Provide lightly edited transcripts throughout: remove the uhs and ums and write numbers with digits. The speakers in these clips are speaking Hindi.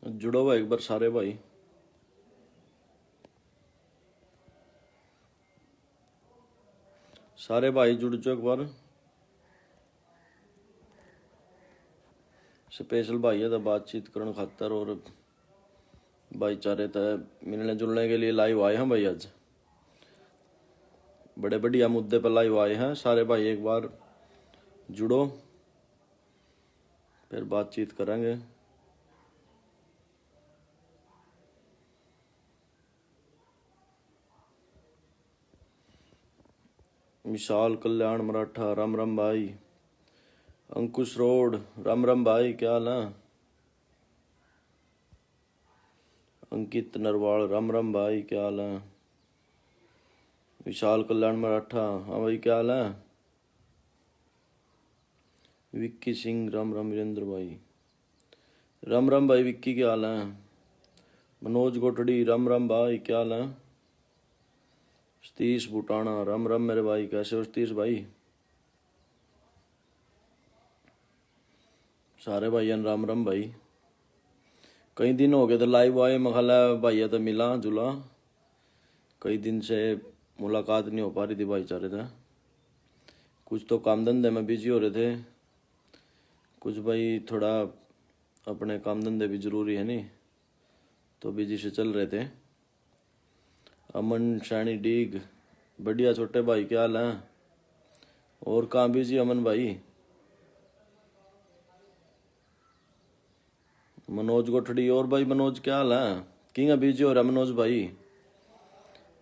जुड़ो हुआ एक बार सारे भाई। सारे भाई जुड़ जाओ एक बार। स्पेशल भाई है तो बातचीत करने खातर और भाईचारे तय मिलने जुलने के लिए लाइव आए हैं भाई। आज बड़े बढ़िया मुद्दे पर लाइव आए हैं। सारे भाई एक बार जुड़ो, फिर बातचीत करेंगे। विशाल कल्याण मराठा राम राम भाई। अंकुश रोड राम राम भाई, क्या हाल है? अंकित नरवाल राम राम भाई, क्या हाल है? विशाल कल्याण मराठा, हाँ भाई क्या हाल है? विक्की सिंह राम राम। वीरेंद्र भाई राम राम भाई। विक्की क्या हाल है? मनोज गोटड़ी राम राम भाई, क्या हाल है? सतीश भूटाना राम राम मेरे भाई, कैसे हो सतीश भाई? सारे भाईयान राम राम भाई। कई दिन हो गए थे लाइव आए, मखाला भाइया तो मिला जुला। कई दिन से मुलाकात नहीं हो पा रही थी भाईचारे से। कुछ तो काम धंधे में बिजी हो रहे थे, कुछ भाई थोड़ा अपने काम धंधे भी जरूरी है नहीं, तो बिजी से चल रहे थे। अमन शैनी डीग बढ़िया छोटे भाई, क्या हाल है? और कहाँ बिजी अमन भाई? मनोज गोठड़ी, और भाई मनोज क्या हाल है? किंग बिजी हो रहा मनोज भाई?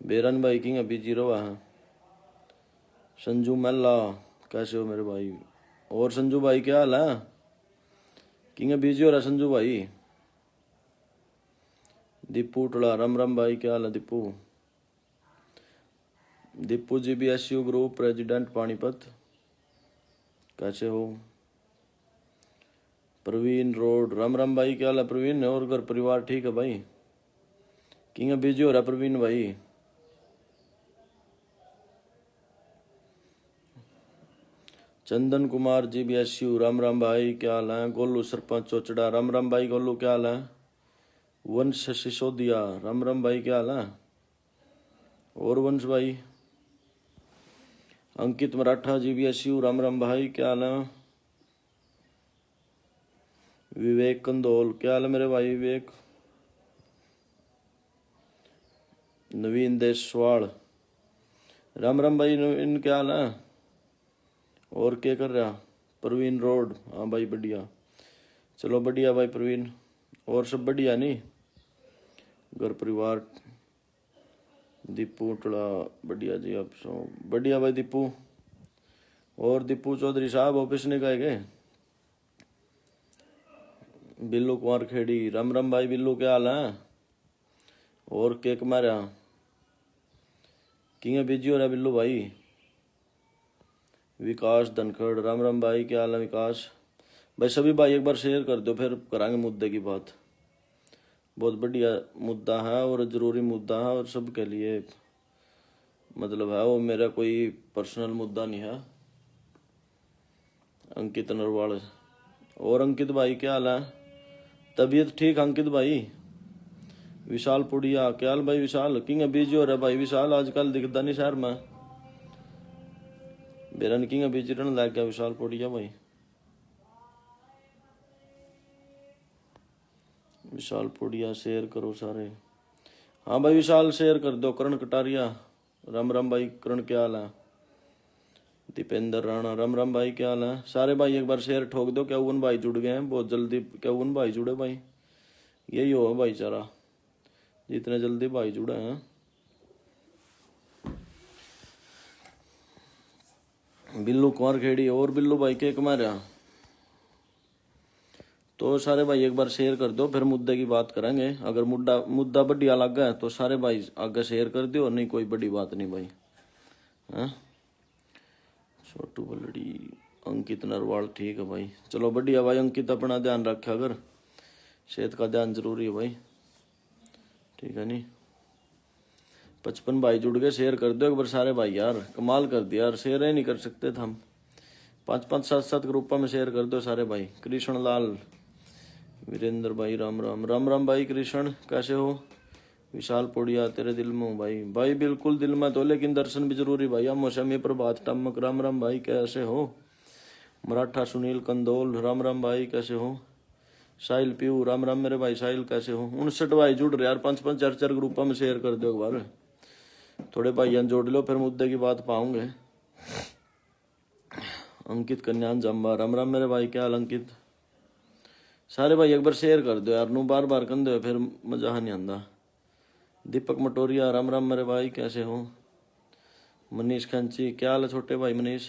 बेरन भाई किंग बिजी रहा है। संजू मेला, कैसे हो मेरे भाई? और संजू भाई क्या हाल है? किंग बिजी हो रहा संजू भाई? दीपू टोला राम राम भाई, क्या हाल है Deepu? Deepu ji B S U group president Panipat, कैसे हो? प्रवीण रोड राम राम भाई, क्या हाल है प्रवीण? और घर परिवार ठीक है भाई? किंग बिजी हो रहा प्रवीण भाई? Chandan Kumar ji B S U Ram राम भाई, क्या हाल है? गोलू सरपंच चोचड़ा राम राम भाई। गोलू क्या हाल है? वंश सिसोदिया राम राम भाई, क्या हाल है? और वंश भाई। Ankit Maratha ji B S U Ram राम भाई, क्या हाल है? विवेक कंदोल, क्या हाल है मेरे भाई विवेक? नवीन देशवाल राम राम भाई। नवीन क्या हाल है? और क्या कर रहा? प्रवीण रोड, हाँ भाई बढ़िया, चलो बढ़िया भाई प्रवीण। और सब बढ़िया नहीं? घर परिवार? दीपू टोला बढ़िया जी, आप सब बढ़िया भाई दीपू। और दीपू चौधरी साहब ऑफिस नहीं गए? बिल्लू कुमार खेड़ी राम राम भाई। बिल्लू क्या हाल है? और केक मारा? किंग बिजी हो रहा बिल्लू भाई? विकास धनखड़ राम राम भाई, क्या हाल है विकास भाई? सभी भाई एक बार शेयर कर दो, फिर करांगे मुद्दे की बात। बहुत बढ़िया मुद्दा है और ज़रूरी मुद्दा है और सबके लिए मतलब है वो। मेरा कोई पर्सनल मुद्दा नहीं है। अंकित नरवाल, और अंकित भाई क्या हाल है? तबीयत ठीक अंकित भाई? विशाल पुड़िया, क्या हाल भाई विशाल? किंग बिजी हो रहा भाई विशाल? आजकल दिखता नहीं शहर में। बेरन किंग बिजी रहने लग गया विशाल पुड़िया भाई। विशाल पुड़िया शेयर करो सारे। हाँ भाई विशाल शेयर कर दो। करण कटारिया राम राम भाई। करण क्या हाल है? दीपेंद्र राणा राम राम भाई, क्या हाल है? सारे भाई एक बार शेयर ठोक दो। क्या उन भाई जुड़ गए हैं बहुत जल्दी? क्या उन भाई जुड़े भाई? यही हो भाईचारा, जितने जल्दी भाई जुड़े हैं। बिल्लू कुमार खेड़ी, और बिल्लू भाई के कमा रहा? तो सारे भाई एक बार शेयर कर दो, फिर मुद्दे की बात करेंगे। अगर मुद्दा मुद्दा बढ़िया लग गया तो सारे भाई आगे शेयर कर दो, नहीं कोई बड़ी बात नहीं भाई। हाँ छोटू बलड़ी, अंकित नरवाल, ठीक है भाई, चलो बढ़िया भाई। अंकित अपना ध्यान रखे, अगर सेहत का ध्यान जरूरी है भाई, ठीक है नहीं? 55 भाई जुड़ गए, शेयर कर दो एक बार सारे भाई। यार कमाल कर दिया यार, शेयर ही नहीं कर सकते थे हम। 5 5 7 7 ग्रुपों में शेयर कर दो सारे भाई। कृष्ण लाल, वीरेंद्र भाई राम राम। राम राम भाई। कृष्ण कैसे हो? विशाल पोड़िया तेरे दिल में हूँ भाई। भाई बिल्कुल दिल में तो, लेकिन दर्शन भी जरूरी भाई। हम मौसमी प्रभात टमक। राम राम भाई कैसे हो? मराठा सुनील कंदोल राम राम भाई कैसे हो? साहिल पीयू राम राम मेरे भाई। साहिल कैसे हो? 59 भाई जुड़ रहे यार। 5-5 4-4 ग्रुपों में शेयर कर दो एक बार। थोड़े भाइयान जोड़ लो फिर मुद्दे की बात पाऊंगे। अंकित कन्यान जम्बा राम राम मेरे भाई। क्या हाल अंकित? सारे भाई एक बार शेयर कर दो यार। नू बार बार कर दो फिर मजा नहीं आंदा। दीपक मटोरिया राम राम मेरे भाई कैसे हो? मनीष खंची क्या हाल है छोटे भाई मनीष?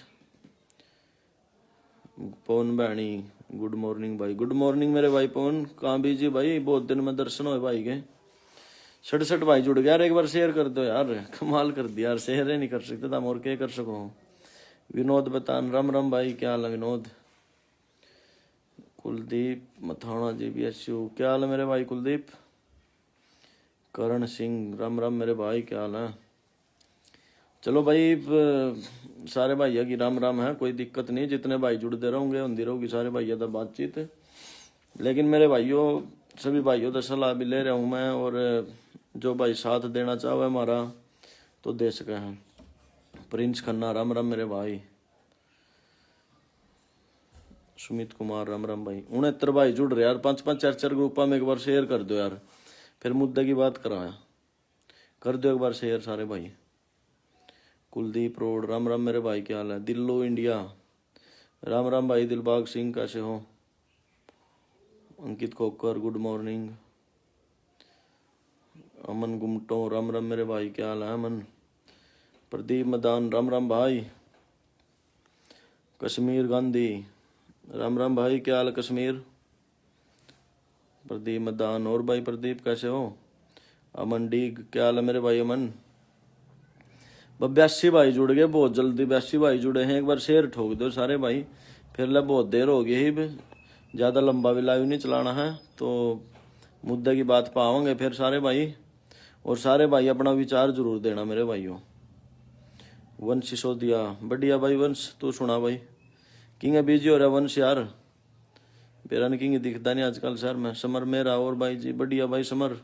पवन बैणी गुड मॉर्निंग भाई। गुड मॉर्निंग मेरे भाई पवन। कहाँ बीजी भाई? बहुत दिन में दर्शन हुए भाई के। 67 भाई जुड़ गया यार। एक बार शेयर कर दो यार। कमाल कर दिया यार। शेयर ही नहीं कर सकते था और क्या कर सको। विनोद बतान राम राम भाई। क्या हाल है Vinod? Kuldeep Mathana ji B S U क्या हाल है मेरे भाई कुलदीप? करण सिंह राम राम मेरे भाई। क्या हाल है? चलो भाई सारे भाइयों की राम राम है। कोई दिक्कत नहीं। जितने भाई जुड़ते रहोगे होंगी रहोगी सारे भाइयों का बातचीत। लेकिन मेरे भाइयों सभी भाइयों का सलाह भी ले रहा हूँ मैं। और जो भाई साथ देना चाहे हमारा तो दे सके हैं। प्रिंस खन्ना राम राम मेरे भाई। सुमित कुमार राम राम भाई। 69 भाई जुड़ रहे यार। 5-5 4-4 ग्रुपों में एक बार शेयर कर दो यार। फिर मुद्दे की बात कराया कर दो एक बार शेयर सारे भाई। कुलदीप रोड राम राम मेरे भाई। क्या हाल है? दिल्लो इंडिया राम राम भाई। दिलबाग सिंह कैसे हो? अंकित कोकर गुड मॉर्निंग। अमन गुमटो राम राम मेरे भाई। क्या हाल है अमन? प्रदीप मदान राम राम भाई। कश्मीर गांधी राम राम भाई। क्या हाल है कश्मीर? प्रदीप मदान और भाई प्रदीप कैसे हो? अमन डीग क्या हाल है मेरे भाई अमन? 82 भाई जुड़ गए बहुत जल्दी। 82 भाई जुड़े हैं। एक बार शेयर ठोक दो सारे भाई। फिर ले बहुत देर हो गई ही। ज़्यादा लंबा भी लाइव नहीं चलाना है तो मुद्दे की बात पाओगे फिर सारे भाई। और सारे भाई अपना विचार जरूर देना मेरे भाइयों। वंश सिसोदिया बढ़िया भाई। वंश तू सुना भाई? किंग बिजी हो रहा वंश यार। बेरन किंग दिखता नहीं आजकल शहर में। समर मेरा और भाई जी बढ़िया भाई समर।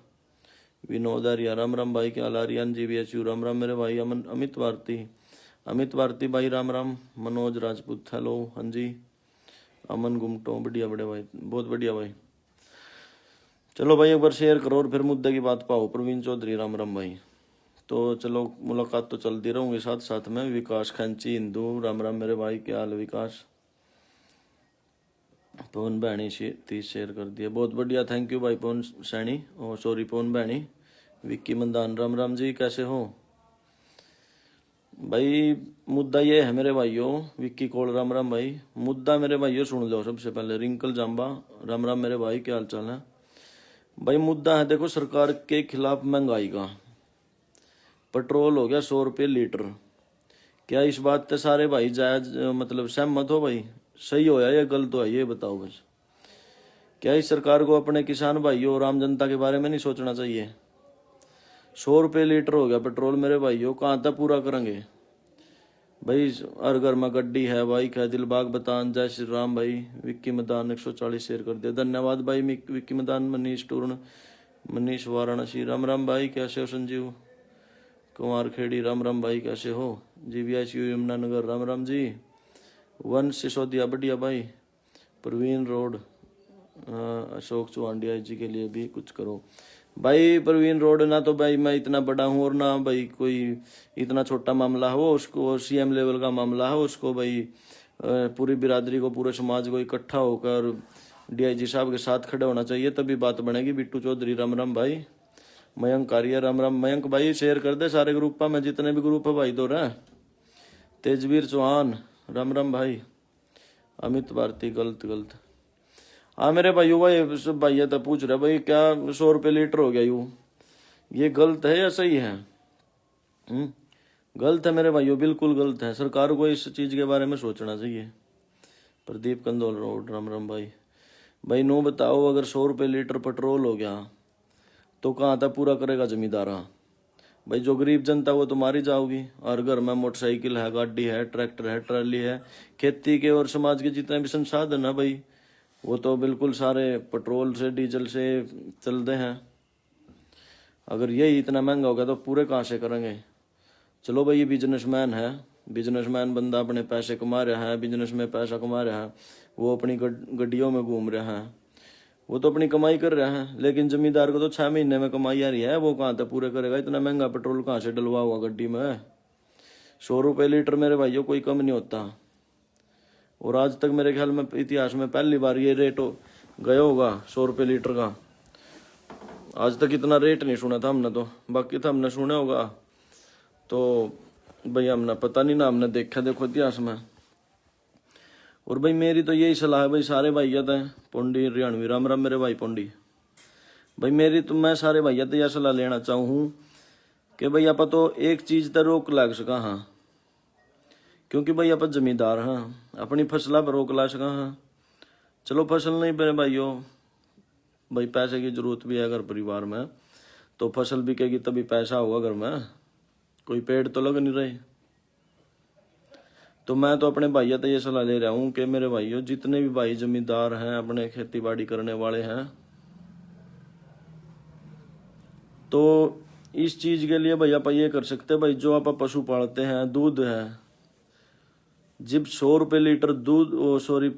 विनोद आर्या राम राम भाई। क्या हाल? Aryan ji B H U Ram Ram मेरे भाई। अमन अमित भारती भाई राम राम। मनोज राजपूत हेलो हाँ जी। अमन गुमटो बढ़िया बड़े भाई बहुत बढ़िया भाई। चलो भाई एक बार शेयर करो और फिर मुद्दे की बात पाओ। प्रवीण चौधरी राम राम भाई। तो चलो मुलाकात तो चलती रहूंगी साथ साथ में। विकास खंची हिंदू राम राम मेरे भाई। क्या हाल विकास? पवन बहनी 30 शेयर कर दिया बहुत बढ़िया। थैंक यू भाई पवन सैनी ओ सॉरी पवन बहनी। विक्की मंदान राम राम जी कैसे हो भाई? मुद्दा ये है मेरे भाइयों। विक्की कोल राम राम भाई। मुद्दा मेरे भाइयों सुन लो सबसे पहले। रिंकल जाम्बा राम राम मेरे भाई। क्या हाल चाल है भाई? मुद्दा है देखो सरकार के खिलाफ महंगाई का। पेट्रोल हो गया 100 रुपये लीटर। क्या इस बात से सारे भाई जायज मतलब सहमत हो भाई? सही हो या गलत हो ये बताओ बस। क्या इस सरकार को अपने किसान भाइयों और आम जनता के बारे में नहीं सोचना चाहिए? 100 रुपये लीटर हो गया पेट्रोल मेरे भाइयों। कहाँ तक पूरा करेंगे भाई? हर घर में गड्डी है बाइक है। दिलबाग बतान जय श्री राम भाई। विक्की मैदान 140 शेयर कर दिया धन्यवाद भाई विक्की मैदान। मनीष टूर्ण मनीष वाराणसी राम राम भाई। कैसे हो संजीव कुमार खेड़ी राम राम भाई। कैसे हो? GBS यमुनानगर राम राम जी। वंश सिसोदिया बढ़िया भाई। प्रवीण रोड अशोक चौहान DIG के लिए भी कुछ करो भाई। प्रवीण रोड ना तो भाई मैं इतना बड़ा हूँ और ना भाई कोई इतना छोटा मामला हो उसको CM लेवल का मामला है उसको भाई पूरी बिरादरी को पूरे समाज को इकट्ठा होकर DIG साहब के साथ खड़े होना चाहिए तभी बात बनेगी। बिट्टू चौधरी राम राम भाई। मयंक कारिया राम राम। मयंक भाई शेयर कर दे सारे ग्रुप में जितने भी ग्रुप है भाई दो रहे। तेजवीर चौहान राम राम भाई। अमित भारती गलत हाँ मेरे भाई भाई सब भैया तो पूछ रहे भाई क्या 100 रुपये लीटर हो गया ये गलत है या सही है? गलत है मेरे भाइयों बिल्कुल गलत है। सरकार को इस चीज के बारे में सोचना चाहिए। प्रदीप कंदोल रोड राम राम भाई नो बताओ अगर 100 रुपये लीटर पेट्रोल हो गया तो कहाँ तक पूरा करेगा जमींदारा भाई? जो गरीब जनता वो तो मारी जाओगी। हर घर में मोटरसाइकिल है गाड़ी है ट्रैक्टर है ट्राली है। खेती के और समाज के जितने भी संसाधन है भाई वो तो बिल्कुल सारे पेट्रोल से डीजल से चलते हैं। अगर यही इतना महंगा हो गया तो पूरे कहाँ से करेंगे। चलो भाई, ये बिजनेसमैन है, बिजनेसमैन बंदा अपने पैसे कमा रहा है, बिजनेस में पैसा कमा रहा है, वो अपनी गड्डियों में घूम रहा है, वो तो अपनी कमाई कर रहा है। लेकिन जमींदार को तो 6 महीने में कमाई आ रही है, वो कहाँ तक पूरे करेगा। इतना महंगा पेट्रोल कहाँ से डलवा हुआ गड्डी में। 100 रुपये लीटर मेरे भाइयों कोई कम नहीं होता। और आज तक मेरे ख्याल में इतिहास में पहली बार ये रेट गया होगा 100 रुपये लीटर का। आज तक इतना रेट नहीं सुना था हमने तो, बाकी था हमने सुना होगा तो भाई हमने पता नहीं ना, हमने देखा देखो इतिहास में। और भाई मेरी तो यही सलाह है भाई, सारे भाइया थे पोंडी हरियाणवी, राम राम मेरे भाई पोंडी भाई। मेरी तो मैं सारे भाइया तो यह सलाह लेना चाहूँ कि भाई आप तो एक चीज तो रोक लग सका। हाँ, क्योंकि भाई आप जमींदार हाँ, अपनी फसला पर रोक ला सका। हाँ चलो फसल नहीं मेरे भाइयों, भाई पैसे की जरूरत भी है अगर परिवार में, तो फसल बिकेगी तभी पैसा होगा घर में, कोई पेड़ तो लग नहीं रहे। तो मैं तो अपने भाइयों तो ये सलाह ले रहा हूँ कि मेरे भाइयों जितने भी भाई जमींदार हैं, अपने खेती बाड़ी करने वाले हैं, तो इस चीज के लिए भाई आप ये कर सकते हैं भाई, जो आप पशु पालते हैं, दूध है, जब 100 रुपये लीटर दूध,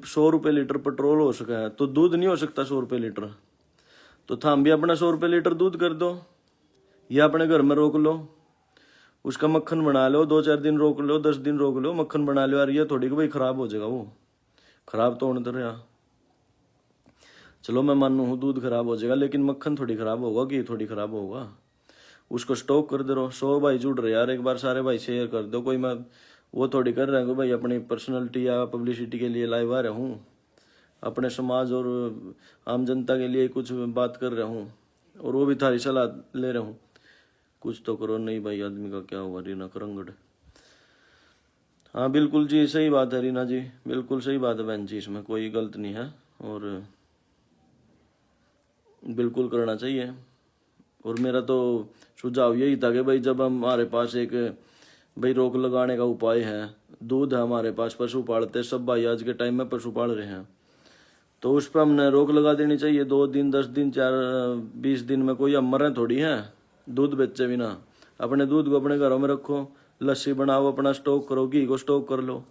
100 रुपये लीटर पेट्रोल हो सका है तो दूध नहीं हो सकता 100 रुपये लीटर। तो थाम भी अपना 100 रुपये लीटर दूध कर दो, या अपने घर में रोक लो, उसका मक्खन बना लो, 2-4 दिन रोक लो, 10 दिन रोक लो, मक्खन बना लो। यार ये थोड़ी कि भाई खराब हो जाएगा, वो खराब तो होने तो रहा। चलो मैं मानू हूँ दूध खराब हो जाएगा, लेकिन मक्खन थोड़ी खराब होगा कि थोड़ी खराब होगा। उसको स्टॉक कर दे रहो। 100 भाई जुड़ रहे यार, एक बार सारे भाई शेयर कर दो। कोई मैं वो थोड़ी कर रहा हूँ भाई अपनी पर्सनैलिटी या पब्लिसिटी के लिए लाइव आ रहा हूँ, अपने समाज और आम जनता के लिए कुछ बात कर रहा हूँ, और वो भी थारी सलाह ले रहा हूँ। कुछ तो करो। नहीं भाई आदमी का क्या हुआ, रीना करंगड़। हाँ बिल्कुल जी, सही बात है रीना जी, बिल्कुल सही बात है बहन जी, इसमें कोई गलत नहीं है और बिल्कुल करना चाहिए। और मेरा तो सुझाव यही था कि भाई जब हमारे पास एक भाई रोक लगाने का उपाय है, दूध है हमारे पास, पशु पालते सब भाई आज के टाइम में पशु पाल रहे हैं, तो उस पर हमने रोक लगा देनी चाहिए। 2 दिन 10 दिन 20 दिन में कोई हम मरें थोड़ी है दूध बेचे बिना। अपने दूध को अपने घरों में रखो, लस्सी बनाओ, अपना स्टॉक करो, घी को स्टॉक कर लो।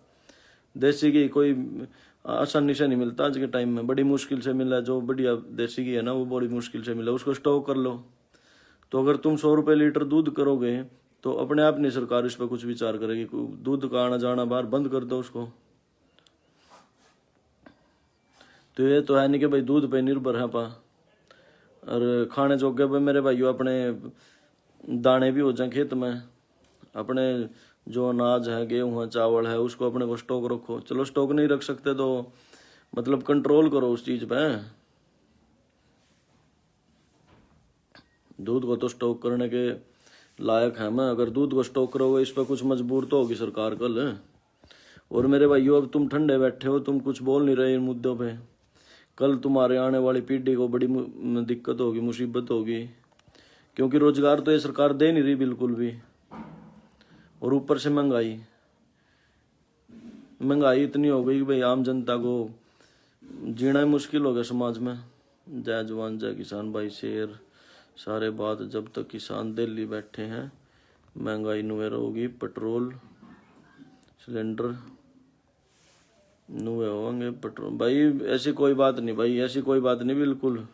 देसी घी कोई आसानी से नहीं मिलता आज के टाइम में, बड़ी मुश्किल से मिला। जो बढ़िया देसी घी है ना वो बड़ी मुश्किल से मिला, उसको स्टॉक कर लो। तो अगर तुम 100 रुपये लीटर दूध करोगे तो अपने आप नहीं सरकार इस पर कुछ विचार करेगी। दूध का आना जाना बाहर बंद कर दो उसको। तो ये तो है नहीं कि भाई दूध पे निर्भर है पा, और खाने जोगे पे मेरे भाइयों अपने दाने भी हो जाए खेत में, अपने जो अनाज है, गेहूँ है, चावल है, उसको अपने को स्टॉक रखो। चलो स्टॉक नहीं रख सकते तो मतलब कंट्रोल करो उस चीज पे। दूध को तो स्टॉक करने के लायक है मैं, अगर दूध को स्टॉक करोगे इस पर कुछ मजबूर तो होगी सरकार कल। और मेरे भाइयों अब तुम ठंडे बैठे हो, तुम कुछ बोल नहीं रहे इन मुद्दों पे, कल तुम्हारे आने वाली पीढ़ी को बड़ी दिक्कत होगी, मुसीबत होगी, क्योंकि रोजगार तो ये सरकार दे नहीं रही बिल्कुल भी। और ऊपर से महंगाई, महंगाई इतनी हो गई कि भाई आम जनता को जीना ही मुश्किल हो गया समाज में। जय जवान जय किसान भाई शेर सारे बात, जब तक किसान दिल्ली बैठे हैं महंगाई नुएर होगी, पेट्रोल सिलेंडर नुए होंगे पेट्रोल। भाई ऐसी कोई बात नहीं भाई, ऐसी कोई बात नहीं बिल्कुल।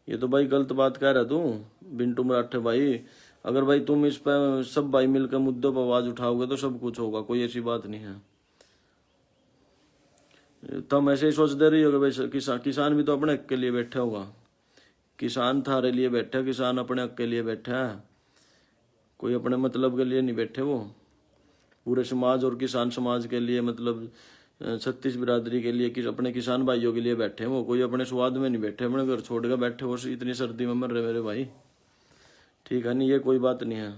ये तो भाई गलत बात कह रहा तू बिंटू मराठे भाई। अगर भाई तुम इस पर सब भाई मिलकर मुद्दों पर आवाज उठाओगे तो सब कुछ होगा, कोई ऐसी बात नहीं है। तुम ऐसे ही सोच दे रही होगे भाई किसान भी तो अपने हक के लिए बैठा होगा, किसान थारे लिए बैठा, किसान अपने हक के लिए बैठा है, कोई अपने मतलब के लिए नहीं बैठे। वो पूरे समाज और किसान समाज के लिए, मतलब 36 बिरादरी के लिए, अपने किसान भाइयों के लिए बैठे वो, कोई अपने स्वाद में नहीं बैठे, अपने घर छोड़ कर बैठे वो इतनी सर्दी में मर रहे मेरे भाई। ठीक है नहीं, ये कोई बात नहीं है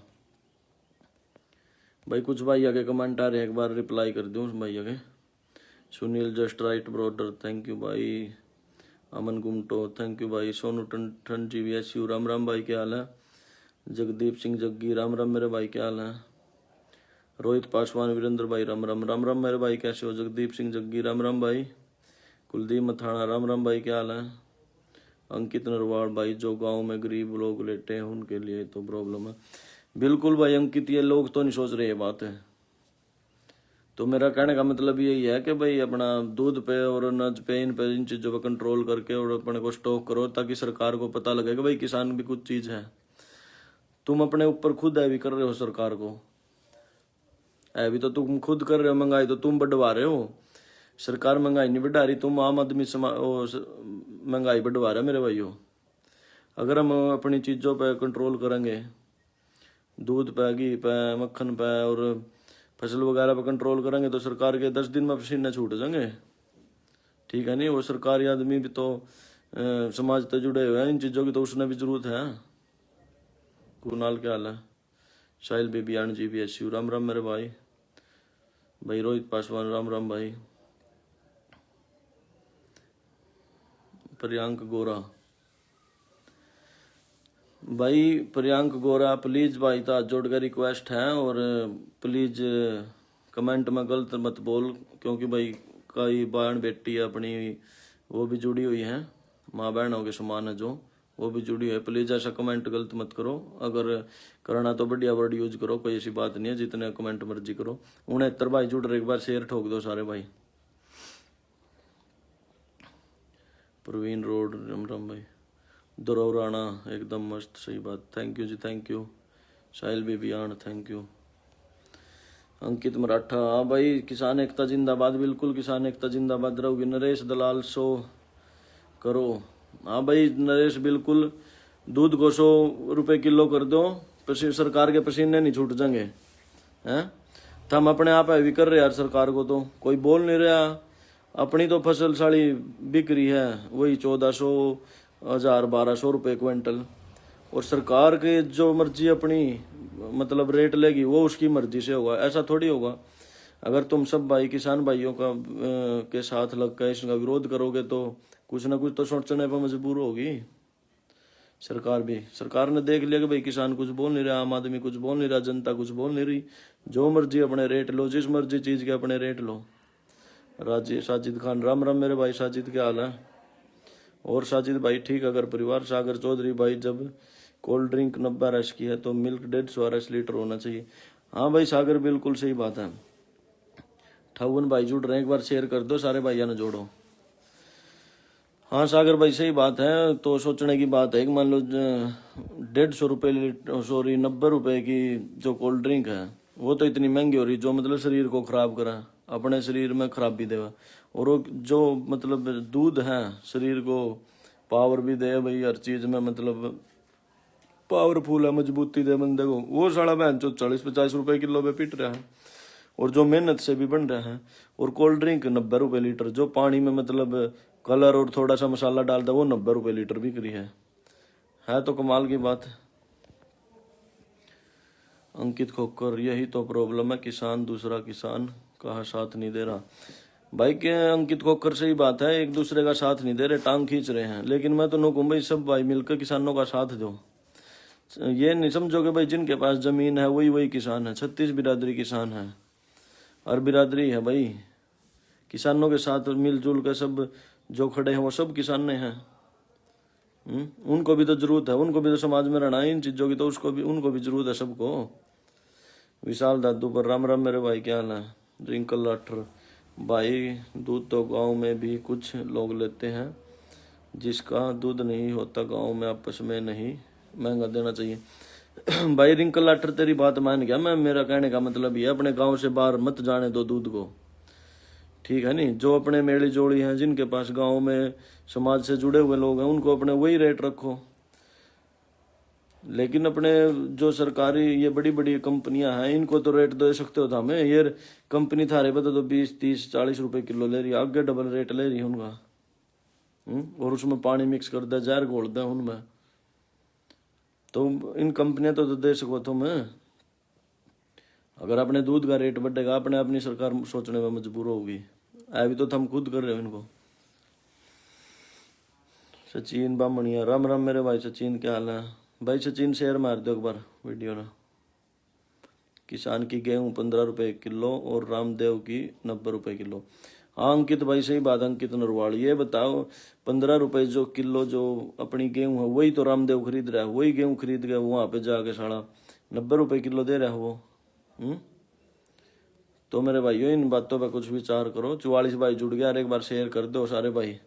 भाई। कुछ भाई आगे कमेंट आ रहे हैं, एक बार रिप्लाई कर दूँ भाई आगे। Sunil just right broader thank you भाई। अमन गुमटो थैंक यू भाई। Sonu Thand ji V S U Ram राम भाई, क्या हाल है। जगदीप सिंह जग्गी राम राम मेरे भाई, क्या हाल है। रोहित पासवान वीरेंद्र भाई राम राम, राम राम मेरे भाई, कैसे हो। जगदीप सिंह जग्गी राम राम भाई। कुलदीप मथाना राम राम भाई, क्या हाल है? अंकित नरवाल भाई, जो गांव में गरीब लोग लेटे हैं उनके लिए तो प्रॉब्लम है। बिल्कुल भाई अंकित, ये लोग तो नहीं सोच रहे ये बात है। तो मेरा कहने का मतलब यही है कि भाई अपना दूध पे और अनाज पे इन चीज़ों पर कंट्रोल करके और अपने को स्टॉक करो, ताकि सरकार को पता लगे कि भाई किसान भी कुछ चीज़ है। तुम अपने ऊपर खुद हैवी कर रहे हो सरकार को, हैवी तो तुम खुद कर रहे हो, महंगाई तो तुम बढ़वा रहे हो। सरकार महंगाई नहीं बढ़ा रही, तुम आम आदमी महंगाई बढ़वा रहे हो मेरे भाइयों। अगर हम अपनी चीज़ों पे कंट्रोल करेंगे, दूध पे, घी पे, मक्खन पे और फसल वगैरह पे कंट्रोल करेंगे, तो सरकार के 10 दिन में पसीने छूट जाएंगे। ठीक है नहीं? वो सरकारी आदमी भी तो समाज से जुड़े हुए हैं, इन चीज़ों की तो उसने भी जरूरत है। कुणाल क्या हाल है? साहिल बेबी आन ji B S U, Ram Ram मेरे भाई। भाई रोहित पासवान, राम राम भाई। प्रियांक गोरा भाई, प्रियांक गोरा प्लीज भाई, तो हाथ जोड़ कर रिक्वेस्ट है, और प्लीज कमेंट में गलत मत बोल, क्योंकि भाई कई बहन बेटी अपनी वो भी जुड़ी हुई है, माँ बहनों के समान है जो, वो भी जुड़ी है। प्लीज ऐसा कमेंट गलत मत करो, अगर करना तो बढ़िया वर्ड यूज करो, कोई ऐसी बात नहीं है, जितने कमेंट मर्जी करो। 69 भाई जुड़ रहे, एक बार शेयर ठोक दो सारे भाई। प्रवीण रोड, राम राम भाई। दुरव राणा, एकदम मस्त, सही बात, थैंक यू जी, thank you. Sahil Bebiyan, thank you. Ankit Maratha, हाँ भाई, किसान एकता जिंदाबाद, बिल्कुल किसान एकता जिंदाबाद रहोगी। नरेश दलाल 100 करो, हाँ भाई नरेश, बिल्कुल दूध को 100 रुपये किलो कर दो, सरकार के पसीने नहीं छूट जाएंगे हैं। तो हम अपने आप हैवी कर रहे यार, सरकार को तो कोई बोल नहीं रहा। अपनी तो फसल साड़ी बिक रही है वही 1400, 1000, 1200 रुपये क्विंटल, और सरकार के जो मर्जी अपनी मतलब रेट लेगी वो उसकी मर्जी से होगा, ऐसा थोड़ी होगा। अगर तुम सब भाई किसान भाइयों का के साथ लगकर इसका विरोध करोगे तो कुछ ना कुछ तो सोचने पर मजबूर होगी सरकार भी। सरकार ने देख लिया कि भाई किसान कुछ बोल नहीं रहा, आम आदमी कुछ बोल नहीं रहा, जनता कुछ बोल नहीं रही, जो मर्जी अपने रेट लो, जिस मर्जी चीज़ के अपने रेट लो। साजिद खान, राम राम मेरे भाई। साजिद क्या हाल है? और साजिद भाई ठीक, अगर परिवार। सागर चौधरी भाई, जब कोल्ड ड्रिंक 90 RS की है तो मिल्क 150 RS लीटर होना चाहिए। हाँ भाई सागर, बिल्कुल सही बात है। 58 भाई जुड़ रहे हैं, एक बार शेयर कर दो सारे भाइयों ने जोड़ो। हाँ सागर भाई सही बात है, तो सोचने की बात है कि मान लो 150 रुपये लीटर, सॉरी 90 रुपये की जो कोल्ड ड्रिंक है वो तो इतनी महंगी हो रही, जो मतलब शरीर को खराब करा, अपने शरीर में खराबी देगा। और वो जो मतलब दूध है शरीर को पावर भी दे भाई, हर चीज़ में मतलब पावरफुल है, मजबूती दे बंदे को, वो साला बहन जो 40-50 रुपये किलो पे पिट रहा है, और जो मेहनत से भी बन रहा है। और कोल्ड ड्रिंक 90 रुपये लीटर, जो पानी में मतलब कलर और थोड़ा सा मसाला डालता है वो 90 रुपये लीटर बिक रही है तो कमाल की बात है। अंकित खोकर, यही तो प्रॉब्लम है, किसान दूसरा किसान का साथ नहीं दे रहा। भाई के अंकित खोकर सही बात है, एक दूसरे का साथ नहीं दे रहे, टांग खींच रहे हैं। लेकिन मैं तो कहूँ भाई सब भाई मिलकर किसानों का साथ दो। ये नहीं समझो कि भाई जिनके पास जमीन है वही किसान है। 36 बिरादरी किसान है, हर बिरादरी है भाई, किसानों के साथ मिलजुल कर सब जो खड़े हैं वो सब किसान हैं। उनको भी तो जरूरत है, उनको भी तो समाज में रहना है इन चीज़ों की, तो उसको भी उनको भी जरूरत है सबको। विशाल दादू पर, राम राम मेरे भाई, क्या हाल है? रिंकल लाठर भाई, दूध तो गांव में भी कुछ लोग लेते हैं, जिसका दूध नहीं होता गांव में आपस में नहीं महंगा देना चाहिए। भाई रिंकल लाठर तेरी बात मान गया मैं, मेरा कहने का मतलब ये अपने गाँव से बाहर मत जाने दो दूध को, ठीक है नहीं? जो अपने मेली जोड़ी हैं, जिनके पास गांव में समाज से जुड़े हुए लोग हैं, उनको अपने वही रेट रखो। लेकिन अपने जो सरकारी ये बड़ी बड़ी कंपनियां हैं, इनको तो रेट दे सकते हो था हमें, ये कंपनी थारे पे तो 20, 30, 40 रुपए किलो ले रही है, आगे डबल रेट ले रही है उनका। और उसमें पानी मिक्स कर दे, जहर घोल दे उनमें, तो इन कंपनियां तो दे सको तुम। अगर अपने दूध का रेट बढ़ेगा, अपने अपनी सरकार सोचने में मजबूर होगी, अभी तो हम खुद कर रहे हो इनको। सचिन बामणिया, राम राम मेरे भाई। सचिन क्या हाल है भाई? सचिन शेयर मार दो एक बार वीडियो ना। किसान की गेहूं 15 रुपये किलो और रामदेव की 90 रुपये किलो। हाँ अंकित भाई सही बात, अंकित नरवाल। ये बताओ 15 रुपए जो किलो जो अपनी गेहूं है वही तो रामदेव खरीद रहा है, वही गेहूं खरीद के वहां पे जाके साढ़ा 90 रुपए किलो दे रहा है वो। तो मेरे भाइयों इन बातों पे कुछ विचार करो। 44 भाई जुड़ गया, एक बार शेयर कर दो सारे भाई।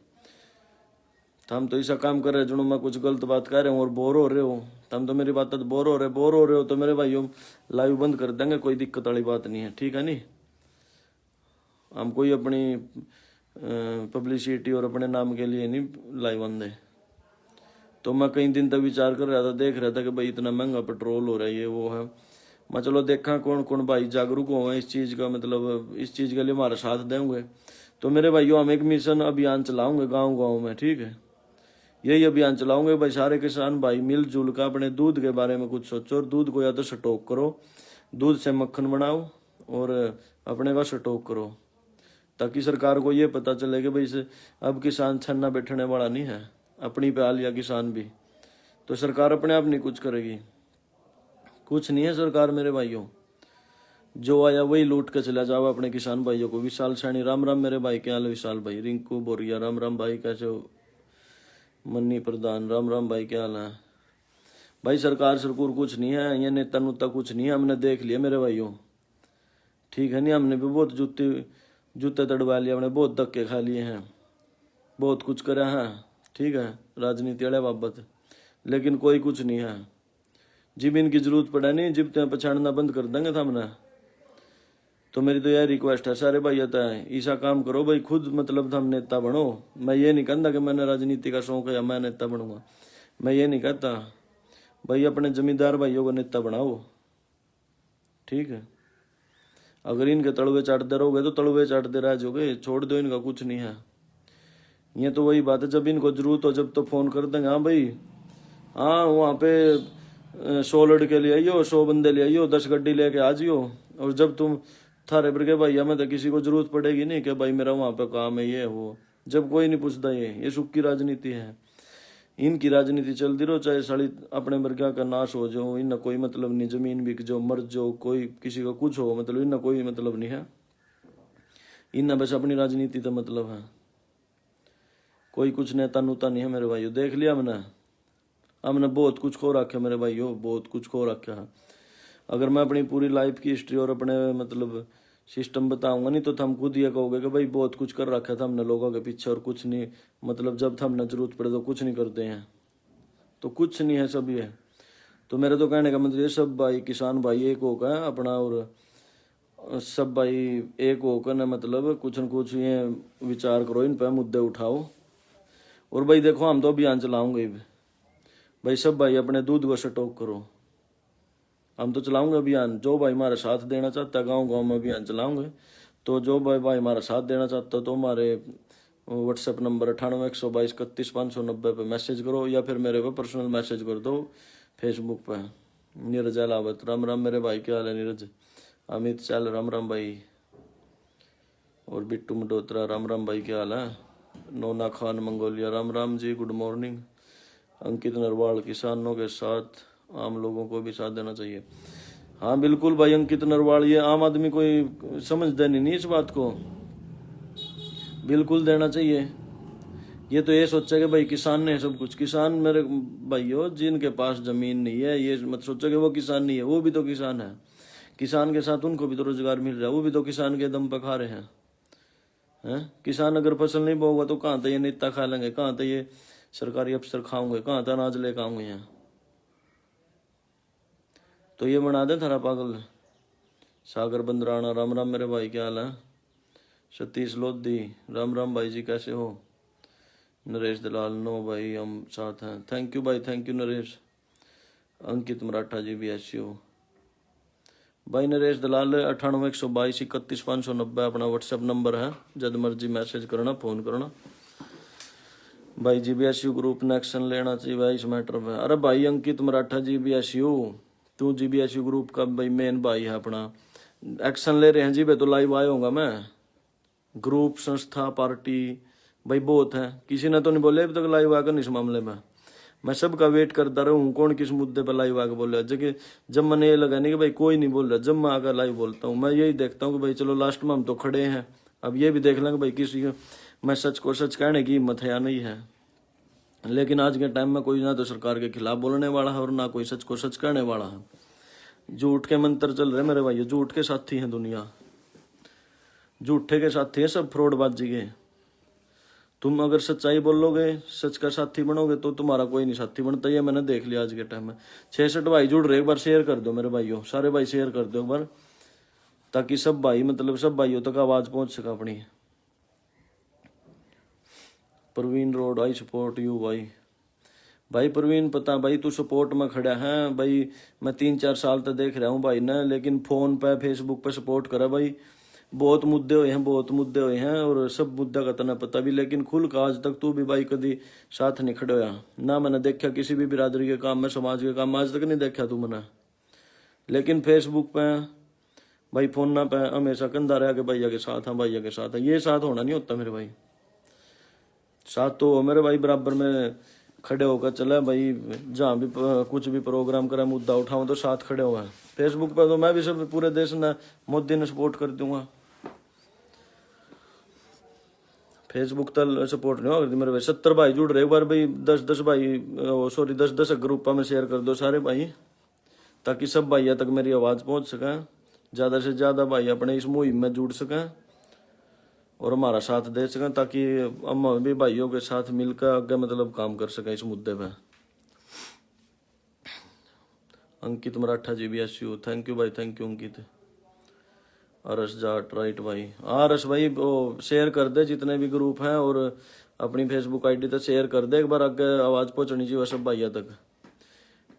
हम तो ऐसा काम कर रहे हैं जुनू मैं कुछ गलत बात कर रहे हूँ और बोर हो रहे हो, हम तो मेरी बात बोर हो रहे हो तो मेरे भाइयों लाइव बंद कर देंगे, कोई दिक्कत वाली बात नहीं है, ठीक है नहीं। हम कोई अपनी पब्लिसिटी और अपने नाम के लिए नहीं लाइव बंद है। तो मैं कई दिन तक विचार कर रहा था, देख रहा था कि भाई इतना महंगा पेट्रोल हो रहा है, ये वो है। मैं चलो देखा कौन कौन भाई जागरूक हो इस चीज़ का, मतलब इस चीज़ के लिए हमारा साथ देंगे। तो मेरे भाइयों हम एक मिशन अभियान चलाऊंगे गाँव में, ठीक है। यही अभियान चलाऊंगे भाई, सारे किसान भाई मिलजुल कर अपने दूध के बारे में कुछ सोचो और दूध को या तो स्टॉक करो, दूध से मक्खन बनाओ और अपने का स्टॉक करो, ताकि सरकार को ये पता चले कि भाई से अब किसान छन्ना बैठने वाला नहीं है, अपनी पे आ लिया किसान भी तो सरकार अपने आप नहीं कुछ करेगी। कुछ नहीं है सरकार मेरे भाइयों, जो आया वही लूट के चला जाओ अपने किसान भाइयों को। विशाल सैनी राम राम मेरे भाई, क्या हाल है विशाल भाई। रिंकू बोरिया राम राम भाई, कैसे हो। मन्नी प्रधान राम राम भाई, क्या हाल है भाई। सरकार सरकूर कुछ नहीं है, ये नेता नुता कुछ नहीं है, हमने देख लिया मेरे भाइयों, ठीक है नहीं। हमने भी बहुत जूते तड़वा लिए, हमने बहुत धक्के खा लिए हैं, बहुत कुछ करा है, ठीक है राजनीति वाले बाबत, लेकिन कोई कुछ नहीं है। जिब इनकी जरूरत पड़ा नहीं जिब तक पछाड़ना बंद कर देंगे था हमने। तो मेरी तो यह रिक्वेस्ट है सारे भाई आता है ऐसा काम करो भाई, खुद मतलब हम नेता बनो। मैं ये नहीं कहता कि मैंने राजनीति का शौक है या मैं नेता बनूंगा, मैं ये नहीं कहता भाई, अपने जमींदार भाइयों को नेता बनाओ, ठीक है। अगर इनके तलवे चाटते रहोगे तो तलवे चाटते रह जाओगे, छोड़ दो, इनका कुछ नहीं है। ये तो वही बात है, जब इनको जरूरत हो जब तो फोन कर देंगे, हाँ भाई हाँ वहाँ पे 100 लड़के ले आइयो, 100 बंदे ले आइयो, 10 गड्डी लेके आ जियो। और जब तुम थारे पर के भाई हमें तो किसी को जरूरत पड़ेगी नहीं कि भाई मेरा वहाँ पे काम है ये वो, जब कोई नहीं पूछता। ये सुख की राजनीति है, इनकी राजनीति चलती रहो, चाहे साड़ी अपने वर्गा का नाश हो जाओ, इनका कोई मतलब नहीं, जमीन बिक जाओ, मर जाओ, कोई किसी का कुछ हो, मतलब इनका कोई मतलब नहीं है। इनका बस अपनी राजनीति का मतलब है, कोई कुछ नेता नूता नहीं है मेरे भाइयों। देख लिया हमने बहुत कुछ खो रखा है मेरे भाइयों, बहुत कुछ खो रखा है। अगर मैं अपनी पूरी लाइफ की हिस्ट्री और अपने मतलब सिस्टम बताऊंगा नहीं तो हम खुद ये कहोगे कि भाई बहुत कुछ कर रखा था हमने लोगों के पीछे और कुछ नहीं, मतलब जब हमने जरूरत पड़े तो कुछ नहीं करते हैं, तो कुछ नहीं है, सब ये है। तो मेरे तो कहने का मतलब ये सब भाई किसान भाई एक होकर अपना, और सब भाई एक होकर ना मतलब कुछ न कुछ ये विचार करो, इन पर मुद्दे उठाओ। और भाई देखो हम तो अभियान चलाऊंगे भाई, सब भाई अपने दूध को स्टॉक करो, हम तो चलाऊंगे अभियान। जो भाई हमारा साथ देना चाहता है गांव में अभियान चलाऊंगे। तो जो भाई हमारा साथ देना चाहता है तो हमारे व्हाट्सएप नंबर 9812213590 पे मैसेज करो, या फिर मेरे पे पर्सनल मैसेज कर दो फेसबुक पे। नीरज अलावत राम राम मेरे भाई, क्या हाल है नीरज। अमित चाल राम राम भाई, और बिट्टू मडोत्रा राम राम भाई, क्या हाल है। नोना Khan Mongolia Ram Ram ji, good morning. अंकित नरवाल किसानों के साथ आम लोगों को भी साथ देना चाहिए। हाँ बिल्कुल भाई अंकित नरवाल, ये आम आदमी कोई समझता नहीं इस बात को, बिल्कुल देना चाहिए। ये तो ये सोचा कि भाई किसान ने सब कुछ, किसान मेरे भाइयों जिनके पास जमीन नहीं है ये मत सोचो कि वो किसान नहीं है, वो भी तो किसान है। किसान के साथ उनको भी तो रोजगार मिल रहा है, वो भी तो किसान के दम पर खा रहे हैं। किसान अगर फसल नहीं बोगा तो कहाँ तक ये नेता खा लेंगे, कहाँ तक ये सरकारी अफसर खाओगे, कहाँ तक अनाज लेकर आऊंगे यहाँ। तो ये बना दे थारा पागल। सागर बंदराना राम राम मेरे भाई, क्या हाल है। सतीश लोधी राम राम भाई जी, कैसे हो। नरेश दलाल नो भाई हम साथ हैं, थैंक यू भाई, थैंक यू नरेश। अंकित मराठा जी भी ऐसे हो भाई। नरेश दलाल 9812213590 अपना व्हाट्सएप नंबर है, जब मर्जी मैसेज करना, फोन करना भाई। GBSU ग्रुप ने एक्शन लेना चाहिए भाई इस मैटर में। अरे भाई अंकित मराठा GBSU, तू GBSU ग्रुप का भाई मेन भाई है अपना, एक्शन ले रहे हैं जी। भाई तो लाइव आया होगा मैं, ग्रुप संस्था पार्टी भाई बहुत है, किसी ने तो नहीं बोले अभी तक लाइव आकर इस मामले में। मैं सबका वेट करता रहा हूँ कौन किस मुद्दे पर लाइव आकर बोल रहा है। जबकि जब मैंने ये लगा नहीं कि भाई कोई नहीं बोल रहा, जब मैं आकर लाइव बोलता हूँ मैं यही देखता हूँ कि भाई चलो लास्ट में हम तो खड़े हैं, अब ये भी देख लेंगे भाई किसी को मैं सच को सच कहने की हिम्मत है या नहीं है। लेकिन आज के टाइम में कोई ना तो सरकार के खिलाफ बोलने वाला है और ना कोई सच को सच कहने वाला है। झूठ के मंत्र चल रहे मेरे भाई, झूठ के साथी हैं दुनिया, झूठे के साथी है सब, फ्रॉडबाजी के। तुम अगर सच्चाई बोलोगे, सच का साथी बनोगे तो तुम्हारा कोई नहीं साथी बनता। ये मैंने देख लिया आज के टाइम में। 66 भाई जुड़ रहे, एक बार शेयर कर दो मेरे भाइयों, सारे भाई शेयर कर दो एक बार, ताकि सब भाई मतलब सब भाइयों तक आवाज पहुंच सका अपनी। प्रवीण रोड आई सपोर्ट यू भाई। भाई प्रवीण पता भाई तू सपोर्ट में खड़ा है भाई, मैं 3-4 साल तक देख रहा हूँ भाई ने, लेकिन फोन पे फेसबुक पे सपोर्ट करा भाई। बहुत मुद्दे हुए हैं, बहुत मुद्दे हुए हैं और सब मुद्दा का तना पता भी, लेकिन खुल का आज तक तू भी भाई कभी साथ नहीं खड़े होया ना। मैंने देखा किसी भी बिरादरी के काम में, समाज के काम में आज तक नहीं देखा तू मैंने। लेकिन फेसबुक पे भाई, फोन ना पे हमेशा कंधा रहा के भैया के साथ है, भैया के साथ है। ये साथ होना नहीं होता मेरे भाई, साथ तो हो मेरे भाई बराबर में खड़े होकर चले भाई। जहाँ भी कुछ भी प्रोग्राम करें, मुद्दा उठाऊं तो साथ खड़े हुए हैं। फेसबुक पर तो मैं भी सब पूरे देश ने, मोदी ने सपोर्ट कर दूंगा। फेसबुक तक सपोर्ट नहीं होगा मेरे भाई। 70 भाई जुड़ रहे, एक बार भाई 10-10 भाई, सॉरी 10-10 ग्रुप में शेयर कर दो सारे भाई, ताकि सब भाइयों तक मेरी आवाज पहुंच सके, ज्यादा से ज्यादा भाई अपने इस मुहिम में जुड़ सकें और हमारा साथ दे सकें, ताकि हम भी भाइयों के साथ मिलकर आगे मतलब काम कर सकें इस मुद्दे पे। अंकित Maratha ji B S you, thank you भाई, thank you Ankit. अरस Jat right भाई, अरस भाई वो शेयर कर दे जितने भी ग्रुप हैं, और अपनी फेसबुक आईडी तक शेयर कर दे एक बार, आगे आवाज पहुंचनी चाहिए सब भाइयों तक।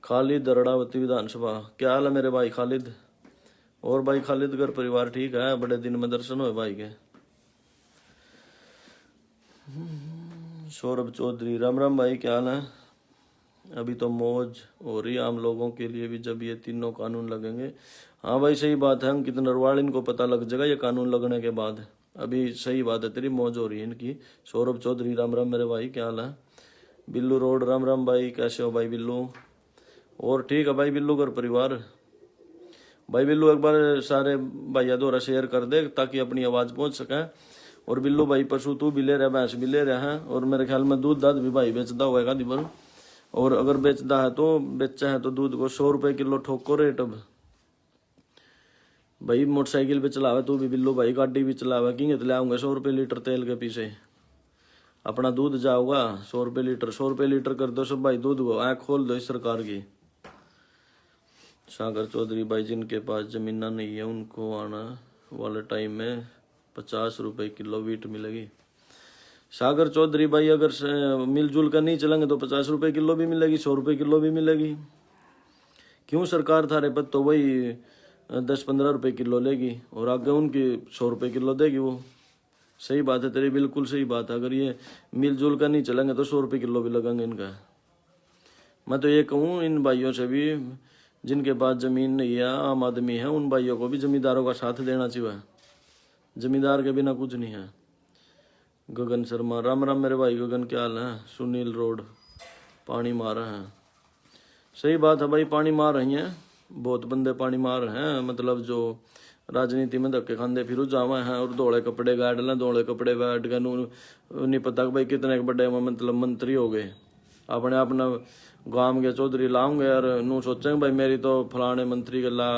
खालिद दरड़ावती विधानसभा, क्या हाल है मेरे भाई खालिद? और भाई खालिद घर परिवार ठीक है? बड़े दिन में दर्शन हुए भाई के। सौरभ चौधरी, राम राम भाई, क्या हाल है? अभी तो मौज हो रही आम लोगों के लिए भी जब ये तीनों कानून लगेंगे। हाँ भाई सही बात है, हम कितने नरवाल इनको पता लग जाएगा ये कानून लगने के बाद। अभी सही बात है तेरी, मौज हो रही है इनकी। सौरभ चौधरी, राम राम मेरे भाई, क्या हाल है? बिल्लू रोड, राम राम भाई, कैसे हो भाई बिल्लू? और ठीक है भाई बिल्लू घर परिवार। भाई बिल्लू एक बार सारे भैया द्वारा शेयर कर दे ताकि अपनी आवाज पहुंच सके। और बिल्लू भाई पशु तू भी ले रहा, भैंस भी ले रहा है, और मेरे ख्याल में दूध दाद भी भाई बेचता होगा दिबर। और अगर बेचता है तो बेचा है तो दूध को 100 रुपए किलो ठोको रेट। अब भाई मोटरसाइकिल पे चलावे तू भी बिल्लू भाई, गाड़ी भी चलावे, कि ले आऊंगा 100 रुपये लीटर तेल के पीछे, अपना दूध जाऊंगा 100 रुपये लीटर। 100 रुपये लीटर कर दो सब भाई दूध को, आँख खोल दो इस सरकार की। सागर चौधरी भाई, जिनके पास जमीना नहीं है उनको आना वाले टाइम में 50 रुपए किलो वीट मिलेगी। सागर चौधरी भाई अगर मिलजुल कर नहीं चलेंगे तो 50 रुपए किलो भी मिलेगी, 100 रुपए किलो भी मिलेगी। क्यों सरकार थारे पर तो वही 10-15 रुपए किलो लेगी और आगे उनकी 100 रुपए किलो देगी वो। सही बात है तेरी, बिल्कुल सही बात है। अगर ये मिलजुल कर नहीं चलेंगे तो 100 रुपए किलो भी लगेंगे इनका। मैं तो ये कहूँ इन भाइयों से भी जिनके पास जमीन नहीं है, आम आदमी है, उन भाइयों को भी जमींदारों का साथ देना चाहिए। जमींदार के बिना कुछ नहीं है। गगन शर्मा, राम राम मेरे भाई गगन, क्या हाल है? सुनील रोड, पानी मार रहे हैं। सही बात है भाई, पानी मार रही हैं, बहुत बंदे पानी मार रहे हैं। मतलब जो राजनीति में धक्के खाते फिर जावा हैं और धोले कपड़े गाड़ लें, धोले कपड़े बैठ गए, नहीं पता भाई कितने बड़े मतलब मंत्री हो गए। अपने अपना गांव के चौधरी लाऊंगे यार, नू सोचेंगे भाई मेरी तो फलाने मंत्री गला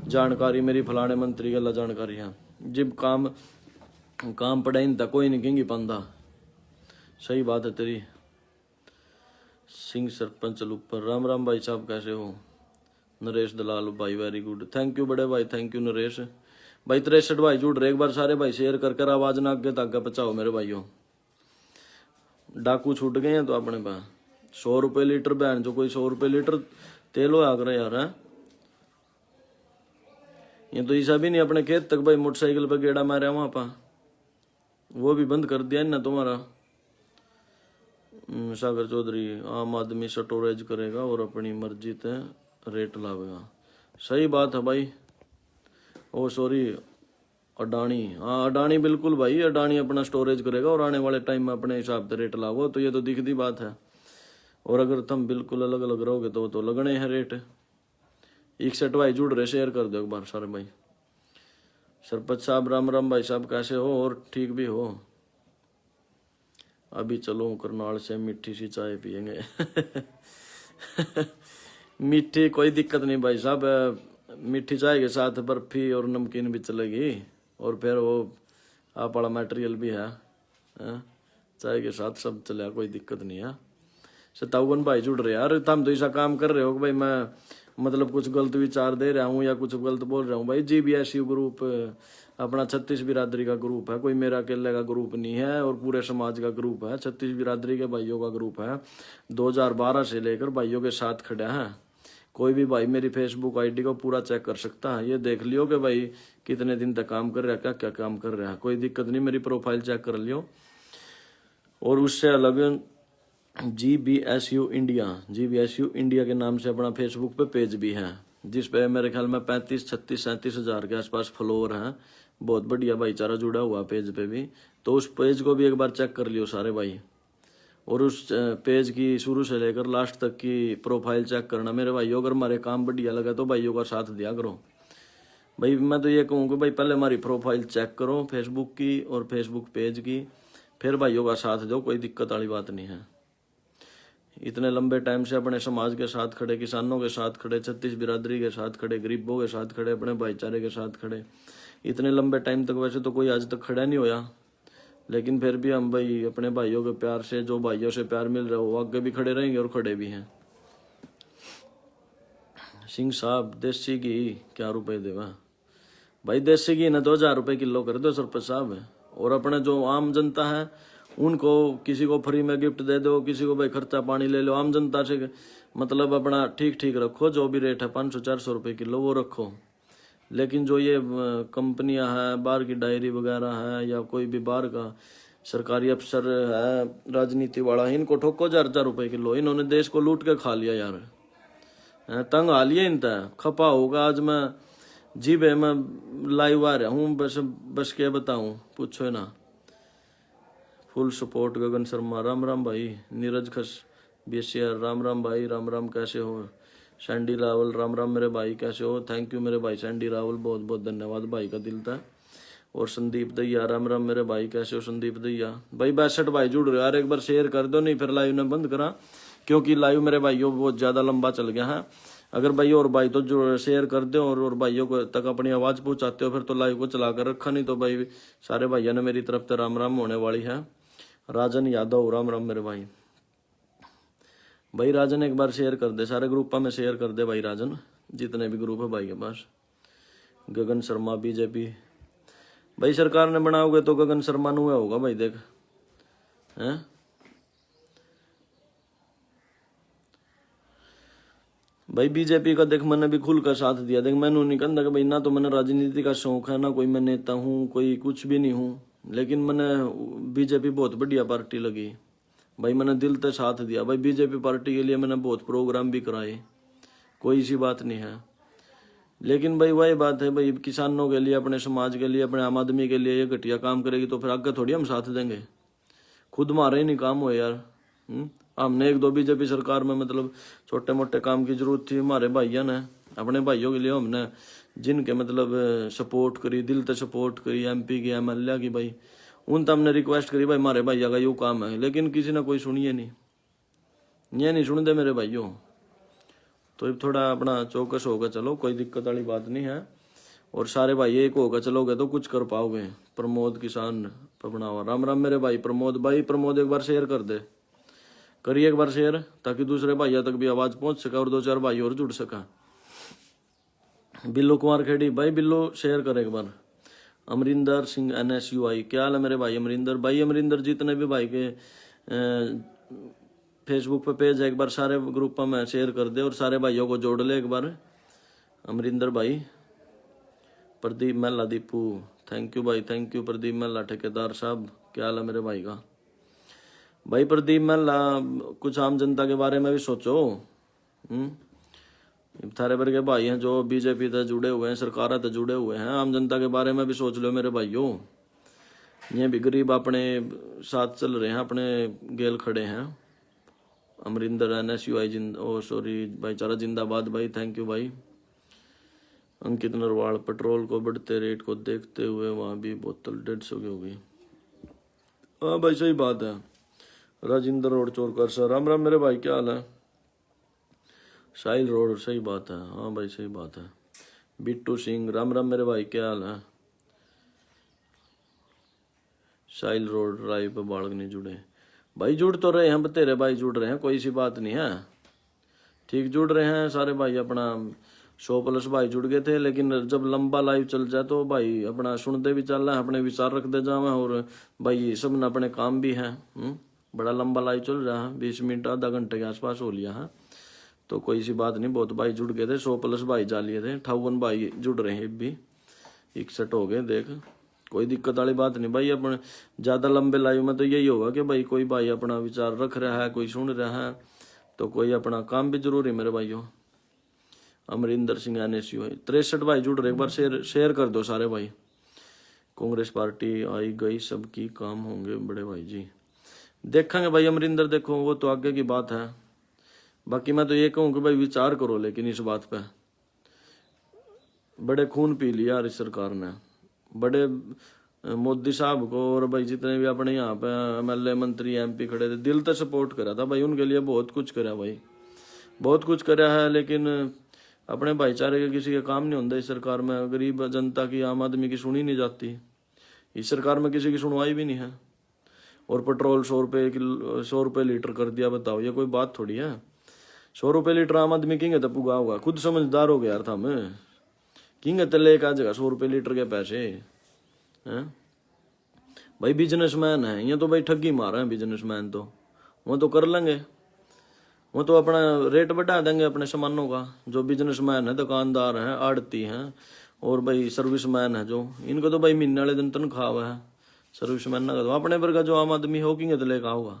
जानकारी, मेरी फलाने मंत्री गला जानकारी है। जब काम पड़े तक कोई नहीं कहेंगी पंदा। सही बात है तेरी। सिंह सरपंच ऊपर, राम राम भाई साहब, कैसे हो? नरेश दलाल भाई, वेरी गुड, थैंक यू बड़े भाई, थैंक यू नरेश भाई। 63 भाई जुड़ रहे, एक बार सारे भाई शेयर कर आवाज ना आगे तक पहुंचाओ मेरे भाइयों। डाकू छूट गए हैं तो अपने पास 100 रुपये लीटर बहन जो कोई 100 रुपये लीटर तेल हो आग रहा यार है। ये तो ऐसा भी नहीं अपने खेत तक भाई मोटरसाइकिल पे गेड़ा मारे वहां पा, वो भी बंद कर दिया ना तुम्हारा। सागर चौधरी, आम आदमी स्टोरेज करेगा और अपनी मर्जी से रेट लावेगा। सही बात है भाई। ओ सॉरी अडानी, हाँ अडानी बिल्कुल भाई, अडानी अपना स्टोरेज करेगा और आने वाले टाइम में अपने हिसाब से रेट लाओ, तो ये तो दिखती बात है। और अगर तुम बिल्कुल अलग अलग रहोगे तो लगने हैं रेट। 61 भाई जुड़ रहे, शेयर कर दो एक बार सारे भाई। सरपंच साहब राम राम भाई साहब, कैसे हो और ठीक भी हो? अभी चलो करनाल से मीठी सी चाय पियेंगे। मीठी कोई दिक्कत नहीं भाई साहब, मीठी चाय के साथ बर्फी और नमकीन भी चलेगी, और फिर वो आप वाला मटेरियल भी है, चाय के साथ सब चलेगा, कोई दिक्कत नहीं है। सतावन भाई जुड़ रहे यार, तुम तो ऐसा काम कर रहे हो कि भाई मैं मतलब कुछ गलत विचार दे रहा हूँ या कुछ गलत बोल रहा हूँ। भाई GBSU ग्रुप अपना 36 बिरादरी का ग्रुप है, कोई मेरा अकेले का ग्रुप नहीं है, और पूरे समाज का ग्रुप है, 36 बिरादरी के भाइयों का ग्रुप है। 2012 से लेकर भाइयों के साथ खड़ा है। कोई भी भाई मेरी फेसबुक ID को पूरा चेक कर सकता है, ये देख लियो कि भाई कितने दिन तक काम कर रहा है, क्या क्या काम कर रहा है, कोई दिक्कत नहीं, मेरी प्रोफाइल चेक कर लियो। और उससे अलग GBSU इंडिया के नाम से अपना फेसबुक पे पेज भी है, जिस पे मेरे ख्याल में 35, 36, 37 हजार के आसपास फॉलोअर हैं। बहुत बढ़िया भाईचारा जुड़ा हुआ पेज पे भी, तो उस पेज को भी एक बार चेक कर लियो सारे भाई। और उस पेज की शुरू से लेकर लास्ट तक की प्रोफाइल चेक करना मेरे भाइयों। अगर हमारे काम बढ़िया लगा तो भाइयों का साथ दिया करो भाई। मैं तो ये कहूँगा भाई पहले हमारी प्रोफाइल चेक करो फेसबुक की और फेसबुक पेज की, फिर भाइयों का साथ दो, कोई दिक्कत वाली बात नहीं है। इतने लंबे टाइम से अपने समाज के साथ खड़े, किसानों के साथ खड़े, 36 बिरादरी के साथ खड़े, गरीबों के साथ खड़े, अपने भाईचारे के साथ खड़े, इतने लंबे टाइम तक वैसे तो कोई आज तक खड़ा नहीं होया, लेकिन फिर भी हम भाई अपने भाइयों के प्यार से, जो भाइयों से प्यार मिल रहा है वो आगे भी खड़े रहेंगे और खड़े भी हैं। सिंह साहब देसी घी क्या रुपए देवा? भाई देसी घी ना 2000 रुपये किलो कर दो सरपंच साहब। और अपने जो आम जनता है उनको किसी को फ्री में गिफ्ट दे दो, किसी को भाई खर्चा पानी ले लो। आम जनता से मतलब अपना ठीक ठीक रखो, जो भी रेट है 500-400 रुपये किलो वो रखो। लेकिन जो ये कंपनियां हैं, बाहर की डायरी वगैरह है, या कोई भी बाहर का सरकारी अफसर है, राजनीति वाला, इनको ठोको 1000 रुपये किलो। इन्होंने देश को लूट के खा लिया यार, तंग आ लिया इनता। खपा होगा आज मैं जी भाई, मैं लाइव आ रहा हूँ, बस क्या बताऊँ, पूछो ना। फुल सपोर्ट गगन शर्मा राम राम भाई। नीरज खस BCR राम राम भाई, राम राम, कैसे हो? सैंडी रावल राम राम मेरे भाई, कैसे हो? थैंक यू मेरे भाई सैंडी रावल, बहुत बहुत धन्यवाद भाई का दिल था। और संदीप दैया राम राम मेरे भाई, कैसे हो संदीप दैया भाई? 62 भाई जुड़ रहे यार, एक बार शेयर कर दो, नहीं फिर लाइव ने बंद करा, क्योंकि लाइव मेरे भाइयों बहुत ज्यादा लंबा चल गया है। अगर भाई और भाई तो जो शेयर कर दो और भाइयों को तक अपनी आवाज पहुंचाते हो, फिर तो लाइव को चला कर रखा, नहीं तो भाई सारे भाइयों ने मेरी तरफ से राम राम होने वाली है। राजन यादव राम राम मेरे भाई। भाई राजन एक बार शेयर कर दे, सारे ग्रुपों में शेयर कर दे भाई राजन, जितने भी ग्रुप है भाई के पास। गगन शर्मा BJP भाई सरकार ने बनाओगे तो गगन शर्मा नु होगा भाई, देख हैं। भाई BJP का देख मैंने भी खुल का साथ दिया, देख मैंने नहीं कहता कि भाई ना तो मैंने राजनीति का शौक है, ना कोई मैं नेता हूँ, कोई कुछ भी नहीं हूँ, लेकिन मैंने BJP बहुत बढ़िया पार्टी लगी भाई, मैंने दिल से साथ दिया भाई। BJP पार्टी के लिए मैंने बहुत प्रोग्राम भी कराए, कोई सी बात नहीं है। लेकिन भाई वही बात है भाई, किसानों के लिए, अपने समाज के लिए, अपने आम आदमी के लिए ये घटिया काम करेगी तो फिर आगे थोड़ी हम साथ देंगे। खुद मारे ही नहीं काम हो यार। हमने 1-2 BJP सरकार में मतलब छोटे मोटे काम की जरूरत थी, हमारे भाइयों ने अपने भाइयों के लिए हमने जिनके मतलब सपोर्ट करी, दिल से सपोर्ट करी, MP की, MLA की भाई, उन तो हमने रिक्वेस्ट करी भाई हमारे भैया का यो काम है, लेकिन किसी ने कोई सुनिए नहीं, ये नहीं सुन दे मेरे भाइयों। तो थोड़ा अपना चौकस होकर चलो, कोई दिक्कत वाली बात नहीं है। और सारे भाई एक होकर चलोगे तो कुछ कर पाओगे। प्रमोद किसान पबनावा राम राम मेरे भाई प्रमोद भाई। प्रमोद एक बार शेयर कर दे, करिए एक बार शेयर, ताकि दूसरे भाइयों तक भी आवाज पहुंच सका और 2-4 भाई और जुड़ सका। बिल्लू कुमार खेड़ी भाई, बिल्लू शेयर कर एक बार। अमरिंदर सिंह NSUI, क्या हाल है मेरे भाई अमरिंदर भाई? अमरिंदर जितने भी भाई के फेसबुक पे पेज है, एक बार सारे ग्रुपों में शेयर कर दे और सारे भाइयों को जोड़ ले एक बार। अमरिंदर भाई। प्रदीप महला दीपू, थैंक यू भाई, थैंक यू प्रदीप महला ठेकेदार साहब, क्या हाल है मेरे भाई का? भाई प्रदीप महला, कुछ आम जनता के बारे में भी सोचो। थारे भर के भाई हैं जो BJP से जुड़े हुए हैं, सरकार से जुड़े हुए हैं, आम जनता के बारे में भी सोच लो मेरे भाइयों। ये भी गरीब अपने साथ चल रहे हैं, अपने गेल खड़े हैं। अमरिंदर NSUI सॉरी भाईचारा जिंदाबाद भाई, थैंक यू भाई। अंकित नरवाल, पेट्रोल को बढ़ते रेट को देखते हुए वहाँ भी बोतल 150 की हो गई। हाँ भाई सही बात है। राजेंद्र रोड चोरकर सर, राम राम मेरे भाई, क्या हाल है? साहिल रोड, सही बात है, हाँ भाई सही बात है। बिट्टू सिंह, राम राम मेरे भाई, क्या हाल है? साहिल रोड, राय पे बालक नहीं जुड़े भाई, जुड़ तो रहे हैं बतेरे भाई, जुड़ रहे हैं, कोई सी बात नहीं है, ठीक जुड़ रहे हैं सारे भाई। अपना 100+ भाई जुड़ गए थे, लेकिन जब लंबा लाइव चल जाए तो भाई अपना सुनते भी चल रहा है, अपने विचार रखते जावे, और भाई सब ने अपने काम भी है। बड़ा लंबा लाइव चल रहा है, 20 मिनट आधा घंटे के आसपास हो लिया है, तो कोई सी बात नहीं, बहुत भाई जुड़ गए थे, 100+ भाई जा लिए थे, 58 भाई जुड़ रहे हैं भी, 61 हो गए, देख कोई दिक्कत वाली बात नहीं भाई। अपने ज़्यादा लंबे लाइव में तो यही होगा कि भाई कोई भाई अपना विचार रख रहा है, कोई सुन रहा है, तो कोई अपना काम भी जरूरी है मेरे भाइयों। अमरिंदर सिंह NSU है, 63 भाई जुड़ रहे, एक बार शेयर कर दो सारे भाई। कांग्रेस पार्टी आई गई सबकी काम होंगे बड़े भाई जी, देखेंगे भाई अमरिंदर, देखो वो तो आगे की बात है। बाकी मैं तो ये कहूँ कि भाई विचार करो, लेकिन इस बात पे बड़े खून पी लिया यार इस सरकार ने, बड़े मोदी साहब को, और भाई जितने भी अपने यहाँ पे MLA मंत्री MP खड़े थे, दिल से सपोर्ट करा था भाई, उनके लिए बहुत कुछ करा भाई, बहुत कुछ करा है, लेकिन अपने भाईचारे के किसी के काम नहीं होता इस सरकार में। गरीब जनता की, आम आदमी की सुनी नहीं जाती इस सरकार में, किसी की सुनवाई भी नहीं है। और पेट्रोल 100 रुपये लीटर कर दिया, बताओ ये कोई बात थोड़ी है। 100 रुपये लीटर आम आदमी किंगे तो पुगा होगा, खुद समझदार हो गया यार था मैं, किंगे तो लेकर आ जाएगा 100 रुपये लीटर के पैसे हैं भाई। बिजनेसमैन है ये तो भाई, ठगी मारा है बिजनेसमैन, तो वो तो कर लेंगे, वो तो अपना रेट बढ़ा देंगे अपने सामानों का। जो बिजनेसमैन है, दुकानदार है, आड़ती हैं, और भाई सर्विसमैन है जो, इनको तो भाई महीने वाले दिन तनख्वाह हुआ है। सर्विसमैन ना तो अपने पर का जो आम आदमी हो किंगे तो लेकर आओगा,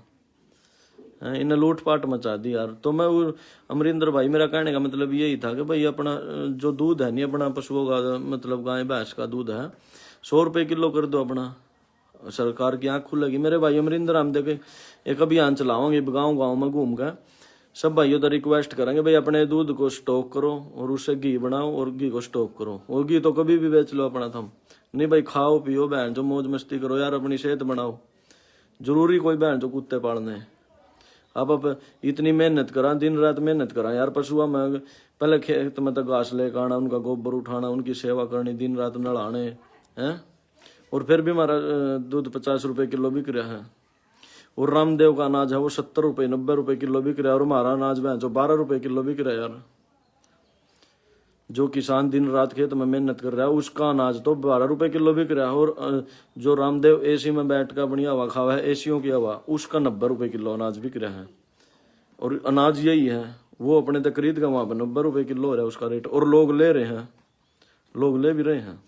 इन्हें लूटपाट मचा दी यार। तो मैं अमरिंदर भाई, मेरा कहने का मतलब यही था कि भाई अपना जो दूध है नहीं, अपना पशुओं का, मतलब गाय भैंस का दूध है, 100 रुपये किलो कर दो, अपना सरकार की आंख खुलेगी मेरे भाई। अमरिंदर हम देखे एक अभियान चलाओगे गाँव गाँव में घूम कर, सब भाइयों तो रिक्वेस्ट करेंगे भाई अपने दूध को स्टॉक करो और उससे घी बनाओ, और घी को स्टॉक करो, और घी तो कभी भी बेच लो अपना थम, नहीं भाई खाओ पियो बहन जो मौज मस्ती करो यार, अपनी सेहत बनाओ। जरूरी कोई बहन जो कुत्ते पालने, अब इतनी मेहनत करा, दिन रात मेहनत करा यार पशुआ में, पहले खेत में तो घास लेकर आना, उनका गोबर उठाना, उनकी सेवा करनी, दिन रात नहलाने हैं, और फिर भी हमारा दूध 50 रुपये किलो बिक रहा है। और रामदेव का अनाज है वो 70 रुपये 90 रुपये किलो बिक रहा है, और हमारा अनाज भैंस जो 12 रुपये किलो बिक रहा है यार। जो किसान दिन रात खेत में मेहनत कर रहा है उसका अनाज तो 12 रुपये किलो बिक रहा है, और जो रामदेव AC में बैठ कर बढ़िया हवा खावा है, एसियों की हवा, उसका 90 रुपये किलो अनाज बिक रहा है। और अनाज यही है, वो अपने तक खरीद का वहां पर 90 रुपये किलो हो रहा है उसका रेट, और लोग ले रहे हैं, लोग ले भी रहे हैं।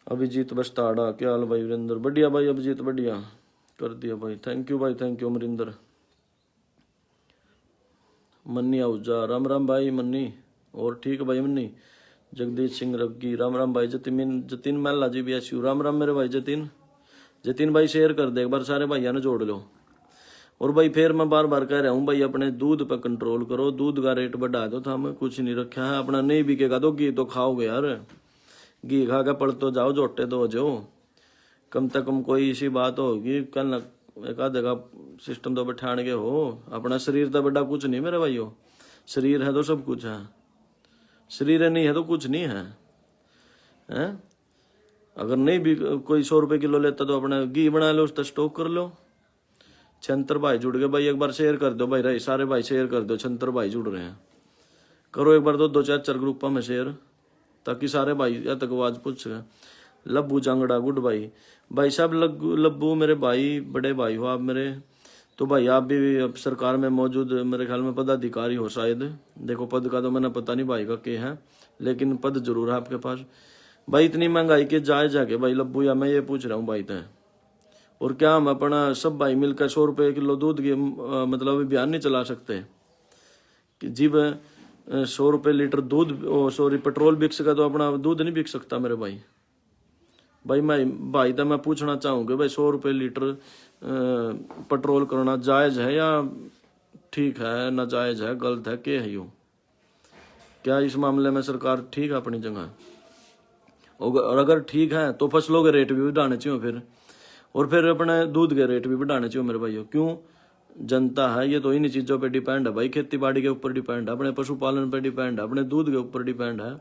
अभिजीत बस्ताड़ा, क्या हाल भाई? वीरेंद्र बढ़िया भाई, अभिजीत बढ़िया कर दिया भाई, थैंक यू भाई, थैंक यू अमरिंदर। मन्नी आहूजा, राम राम भाई मन्नी, और ठीक है भाई मन्नी। जगदीश सिंह रग्गी, राम राम भाई। जतिन महला जी BSU, राम राम मेरे भाई जतिन भाई शेयर कर दे एक बार, सारे भाइयों ने जोड़ लो। और भाई फिर मैं बार बार कह रहा हूँ भाई, अपने दूध पर कंट्रोल करो, दूध का रेट बढ़ा दो था, हमें कुछ नहीं रखा है अपना, नहीं बिकेगा तो घी तो खाओगे यार, घी खा के पड़ तो जाओ, जोटे तो हो जाओ, कम से कम कोई इसी बात होगी, कल एक आधे का सिस्टम तो बैठाने के हो। अपना शरीर तो बड़ा कुछ नहीं मेरे भाइयों, शरीर है तो सब कुछ है, शरीर नहीं है तो कुछ नहीं है, हैं? अगर नहीं भी कोई 100 रुपये किलो लेता तो अपना घी बना लो, उसका स्टॉक कर लो। छंतर भाई जुड़ गए भाई, एक बार शेयर कर दो भाई, रही सारे भाई शेयर कर दो, छंतर भाई जुड़ रहे हैं, करो एक बार 2 4 ग्रुपों में शेयर, ताकि सारे भाई या तक आवाज पूछ सके। लब्बू जांगड़ा, गुड भाई साहब, लब्बू मेरे भाई, बड़े भाई हो आप मेरे, तो भाई आप भी अब सरकार में मौजूद मेरे ख्याल में पदाधिकारी हो शायद, देखो पद का तो मैंने पता नहीं भाई का क्या है, लेकिन पद जरूर है आपके पास भाई। इतनी महंगाई के जाए जाके भाई लब्बू, या मैं ये पूछ रहा हूँ भाई तय, और क्या हम अपना सब भाई मिलकर 100 रुपये किलो दूध की मतलब अभियान नहीं चला सकते कि जी 100 रुपये लीटर दूध, सॉरी पेट्रोल बिक सका तो अपना दूध नहीं बिक सकता मेरे भाई। मैं भाई तो मैं पूछना चाहूँगा भाई, 100 रुपये लीटर पेट्रोल करना जायज़ है या ठीक है, नाजायज़ है, गलत है, क्या है यो, क्या इस मामले में सरकार ठीक है अपनी जगह, और अगर ठीक है तो फसलों के रेट भी बढ़ाने चाहिए फिर, और फिर अपने दूध के रेट भी बढ़ाने चाहिए मेरे भाइयों। क्यों? जनता है ये तो इन चीजों पे डिपेंड है भाई, खेती बाड़ी के ऊपर डिपेंड है, अपने पशुपालन पे डिपेंड है, अपने दूध के ऊपर डिपेंड है।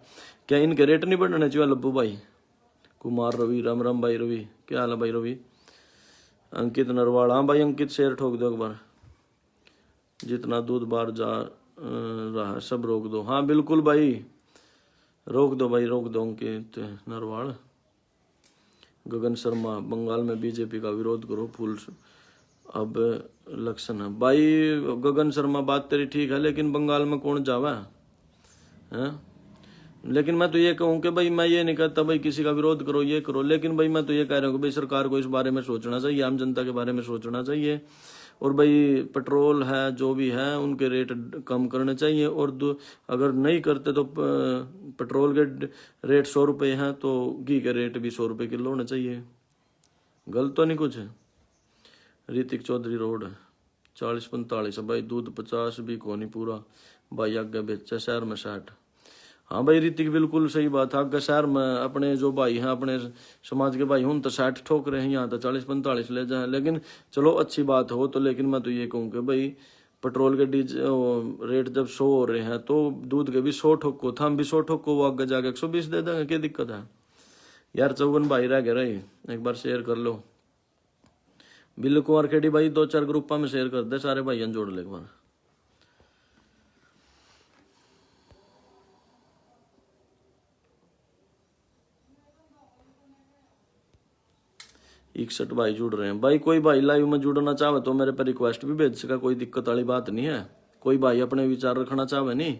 क्या इनके रेट नहीं बढ़ने चाहिए लब्बू भाई? कुमार रवि, राम राम भाई रवि, क्या हाल है भाई रवि? अंकित नरवाल, हाँ भाई अंकित शेयर ठोक दो एक बार। जितना दूध बाहर जा रहा है सब रोक दो, हाँ बिल्कुल भाई रोक दो भाई, रोक दो अंकित नरवाल। गगन शर्मा, बंगाल में बीजेपी का विरोध करो, फूल अब इलेक्शन है। भाई गगन शर्मा बात तेरी ठीक है, लेकिन बंगाल में कौन जावा है? लेकिन मैं तो ये कहूँ कि भाई मैं ये नहीं कहता भाई किसी का विरोध करो ये करो, लेकिन भाई मैं तो ये कह रहा हूँ कि भाई सरकार को इस बारे में सोचना चाहिए, आम जनता के बारे में सोचना चाहिए। और भाई पेट्रोल है जो भी है उनके रेट कम करने चाहिए, और अगर नहीं करते तो पेट्रोल के रेट 100 रुपये हैं तो घी के रेट भी 100 रुपये किलो होने चाहिए। गलत तो नहीं कुछ है? ऋतिक चौधरी रोड 40-45 भाई, दूध 50 भी को नहीं पूरा भाई, आगे बेचा शहर में 60। हाँ भाई ऋतिक बिल्कुल सही बात है, आगे शहर में अपने जो भाई हैं अपने समाज के भाई हूँ तो 60 ठोक रहे हैं, यहाँ तो 40-45 ले जाए। लेकिन चलो अच्छी बात हो तो, लेकिन मैं तो ये कहूँ कि भाई पेट्रोल के रेट जब 100 हो रहे हैं तो दूध के भी 100 ठोको, था हम भी 100 ठोको, वो आगे जाके 120 दे देंगे, क्या दिक्कत है यार? 54 भाई रह गए रही, एक बार शेयर कर लो। बिल्लू कुमार खेड़ी भाई 2-4 ग्रुपा में शेयर कर दे, सारे भाइयों जोड़ ले एक बार। इकसठ भाई जुड़ रहे हैं भाई। कोई भाई लाइव में जुड़ना चाहे तो मेरे पर रिक्वेस्ट भी भेज सका, कोई दिक्कत वाली बात नहीं है। कोई भाई अपने विचार रखना चाहे नहीं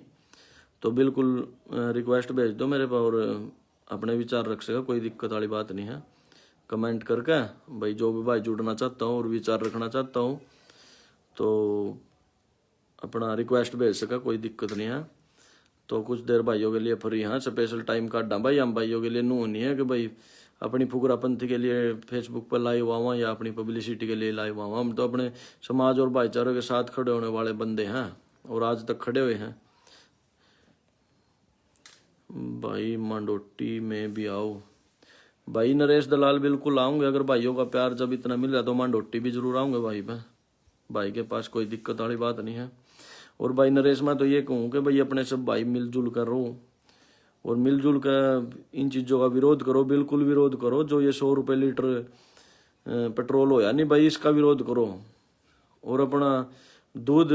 तो बिल्कुल रिक्वेस्ट भेज दो मेरे पर, और अपने विचार रख सका, कोई दिक्कत वाली बात नहीं है। कमेंट करके भाई जो भी भाई जुड़ना चाहता हूँ और विचार रखना चाहता हूँ तो अपना रिक्वेस्ट भेज सका, कोई दिक्कत नहीं है। तो कुछ देर भाइयों के लिए फ्री हाँ स्पेशल टाइम काटा भाई, हम भाइयों के लिए नू नहीं है कि भाई अपनी फुकरापंथी के लिए फेसबुक पर लाइव आवा या अपनी पब्लिसिटी के लिए लाइव आवा। हम तो अपने समाज और भाईचारे के साथ खड़े होने वाले बंदे हैं और आज तक खड़े हुए हैं। भाई मांडोटी में भी आओ भाई। नरेश दलाल बिल्कुल आऊंगे, अगर भाइयों का प्यार जब इतना मिल रहा तो मांडोटी भी जरूर आऊंगे भाई मैं, भाई के पास कोई दिक्कत वाली बात नहीं है। और भाई नरेश मैं तो ये कहूँ कि भाई अपने सब भाई मिलजुल कर रहो और मिलजुल कर इन चीज़ों का विरोध करो, बिल्कुल विरोध करो। जो ये 100 रुपये लीटर पेट्रोल हो या नहीं भाई, इसका विरोध करो और अपना दूध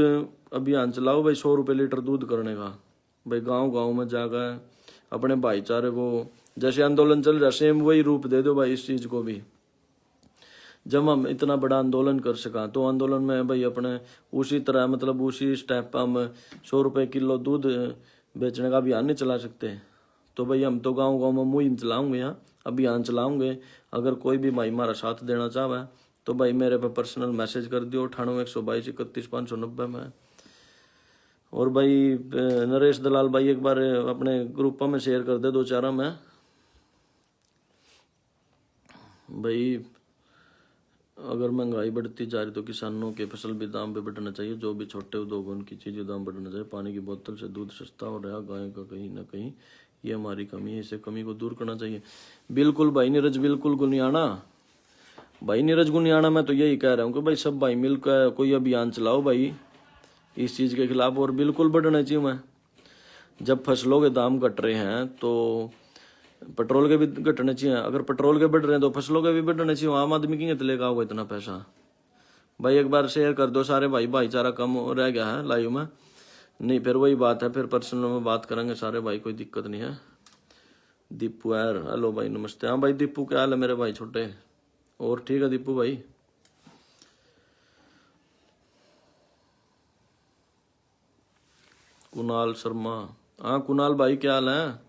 अभियान चलाओ भाई, 100 रुपये लीटर दूध करने का भाई। गांव गांव में जाकर अपने भाईचारे को, जैसे आंदोलन चल रहा सेम वही रूप दे दो भाई इस चीज़ को भी। जब हम इतना बड़ा आंदोलन कर सका तो आंदोलन में भाई अपने उसी तरह मतलब उसी स्टेप पर हम 100 रुपये किलो दूध बेचने का अभियान नहीं चला सकते। तो भाई हम तो गांव गांव में मुहिम चलाऊंगे, यहाँ अभियान चलाऊंगे। अगर कोई भी भाई हमारा साथ देना चाहे तो भाई मेरे पे पर्सनल मैसेज कर दियो 98-122-31-590 में। और भाई नरेश दलाल भाई एक बार अपने ग्रुप में शेयर कर दे 2-4 में भाई। अगर महंगाई बढ़ती जा रही तो किसानों के फसल भी दाम पे बढ़ना चाहिए, जो भी छोटे उद्योग उनकी चीजें दाम बढ़ना चाहिए। पानी की बोतल से दूध सस्ता हो रहा है, गाय का कहीं ना कहीं ये हमारी कमी है, इसे कमी को दूर करना चाहिए। बिल्कुल भाई नीरज, बिल्कुल गुनियाना भाई, नीरज गुनियाना मैं तो यही कह रहा हूँ कि भाई सब भाई मिलकर कोई अभियान चलाओ भाई इस चीज के खिलाफ, और बिल्कुल बढ़ना चाहिए। मैं जब फसलों के दाम घट रहे हैं तो पेट्रोल के भी घटने चाहिए, अगर पेट्रोल के बढ़ रहे हैं तो फसलों के भी बढ़ने चाहिए। आम आदमी की लेगा होगा इतना पैसा भाई। एक बार शेयर कर दो सारे भाई, भाईचारा कम रह गया है लाइव में। नहीं फिर वही बात है, फिर पर्सनल में बात करेंगे सारे भाई, कोई दिक्कत नहीं है। दीपू यार हेलो भाई नमस्ते। हाँ भाई दीपू क्या हाल है मेरे भाई छोटे? और ठीक है दीपू भाई। कुणाल शर्मा, हाँ कुणाल भाई क्या हाल है?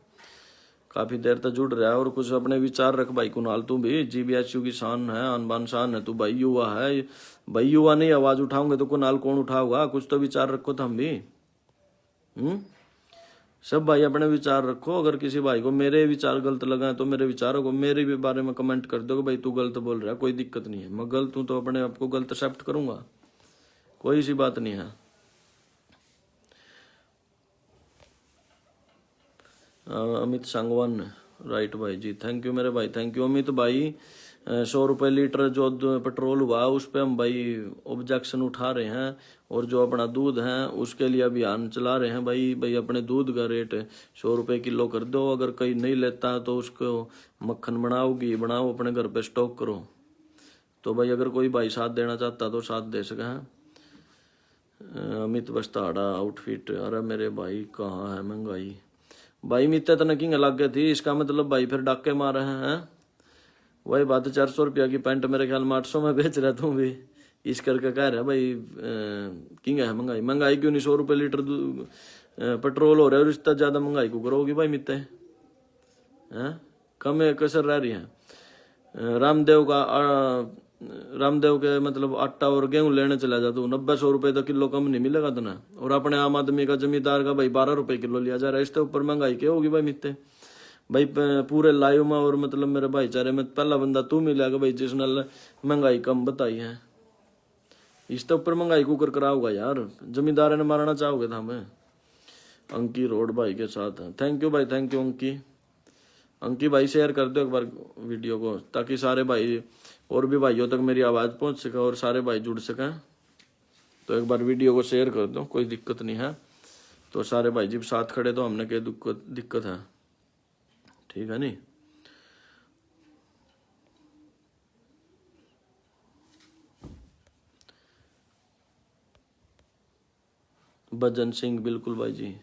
काफी देर तक जुड़ रहा है और कुछ अपने विचार रख भाई कुणाल। तू भी जीबीएचयू की शान है, अनबान शान है, तू भाई युवा है भाई। युवा नहीं आवाज उठाओगे तो कुणाल कौन उठाओगा? कुछ तो विचार रखो तो हम भी सब भाई अपने विचार रखो। अगर किसी भाई को मेरे विचार गलत लगा तो मेरे विचारों को मेरे भी बारे में कमेंट कर दो भाई तू गलत बोल रहा है, कोई दिक्कत नहीं है। मैं गलत हूं तो अपने आप को गलत एक्सेप्ट करूंगा, कोई सी बात नहीं है। अमित सांगवान, राइट भाई जी, थैंक यू मेरे भाई, थैंक यू अमित भाई। 100 रुपये लीटर जो पेट्रोल हुआ उस पे हम भाई ऑब्जेक्शन उठा रहे हैं, और जो अपना दूध है उसके लिए अभियान चला रहे हैं भाई। भाई अपने दूध का रेट 100 रुपये किलो कर दो, अगर कोई नहीं लेता तो उसको मक्खन बनाओ, घी बनाओ, अपने घर पे स्टॉक करो। तो भाई अगर कोई भाई साथ देना चाहता तो साथ दे सके हैं। अमित बस्ताड़ा आउटफिट, अरे मेरे भाई कहाँ है महंगाई भाई, मित्ते तो नकिंग अलग थी, इसका मतलब भाई फिर डाके मार रहे हैं। वही बात, 400 रुपया की पैंट मेरे ख्याल में 800 में बेच रहा तू भी, इस करके कह रहा भाई किंग है महंगाई। महंगाई क्यों नहीं, 100 रुपये लीटर पेट्रोल हो रहा है, और इससे ज्यादा महंगाई को करोगी भाई मित्ते हैं। कम है कसर रह रही है। रामदेव के मतलब आटा और गेहूं लेने चला जा तू, 90-100 रुपये तो किलो कम नहीं मिलेगा तना, और अपने आम आदमी का जमींदार का भाई 12 रुपये किलो लिया जा रहा है। इसके ऊपर महंगाई क्या होगी भाई मित्ते भाई। पूरे लाइव में और मतलब मेरे भाईचारे में पहला बंदा तू मिलेगा भाई जिसने महंगाई कम बताई है। इसके ऊपर महंगाई को कर कराओगा यार, जमींदार ने मारना चाहोगे था हमें। अंकी रोड भाई के साथ है, थैंक यू भाई, थैंक यू अंकी भाई शेयर कर दो एक बार वीडियो को, ताकि सारे भाई और भी भाइयों तक मेरी आवाज़ पहुंच सके और सारे भाई जुड़ सकें। तो एक बार वीडियो को शेयर कर दो, कोई दिक्कत नहीं है। तो सारे भाई जी साथ खड़े तो हमने क्या दिक्कत है, ठीक है नहीं। भजन सिंह, बिल्कुल भाई जी।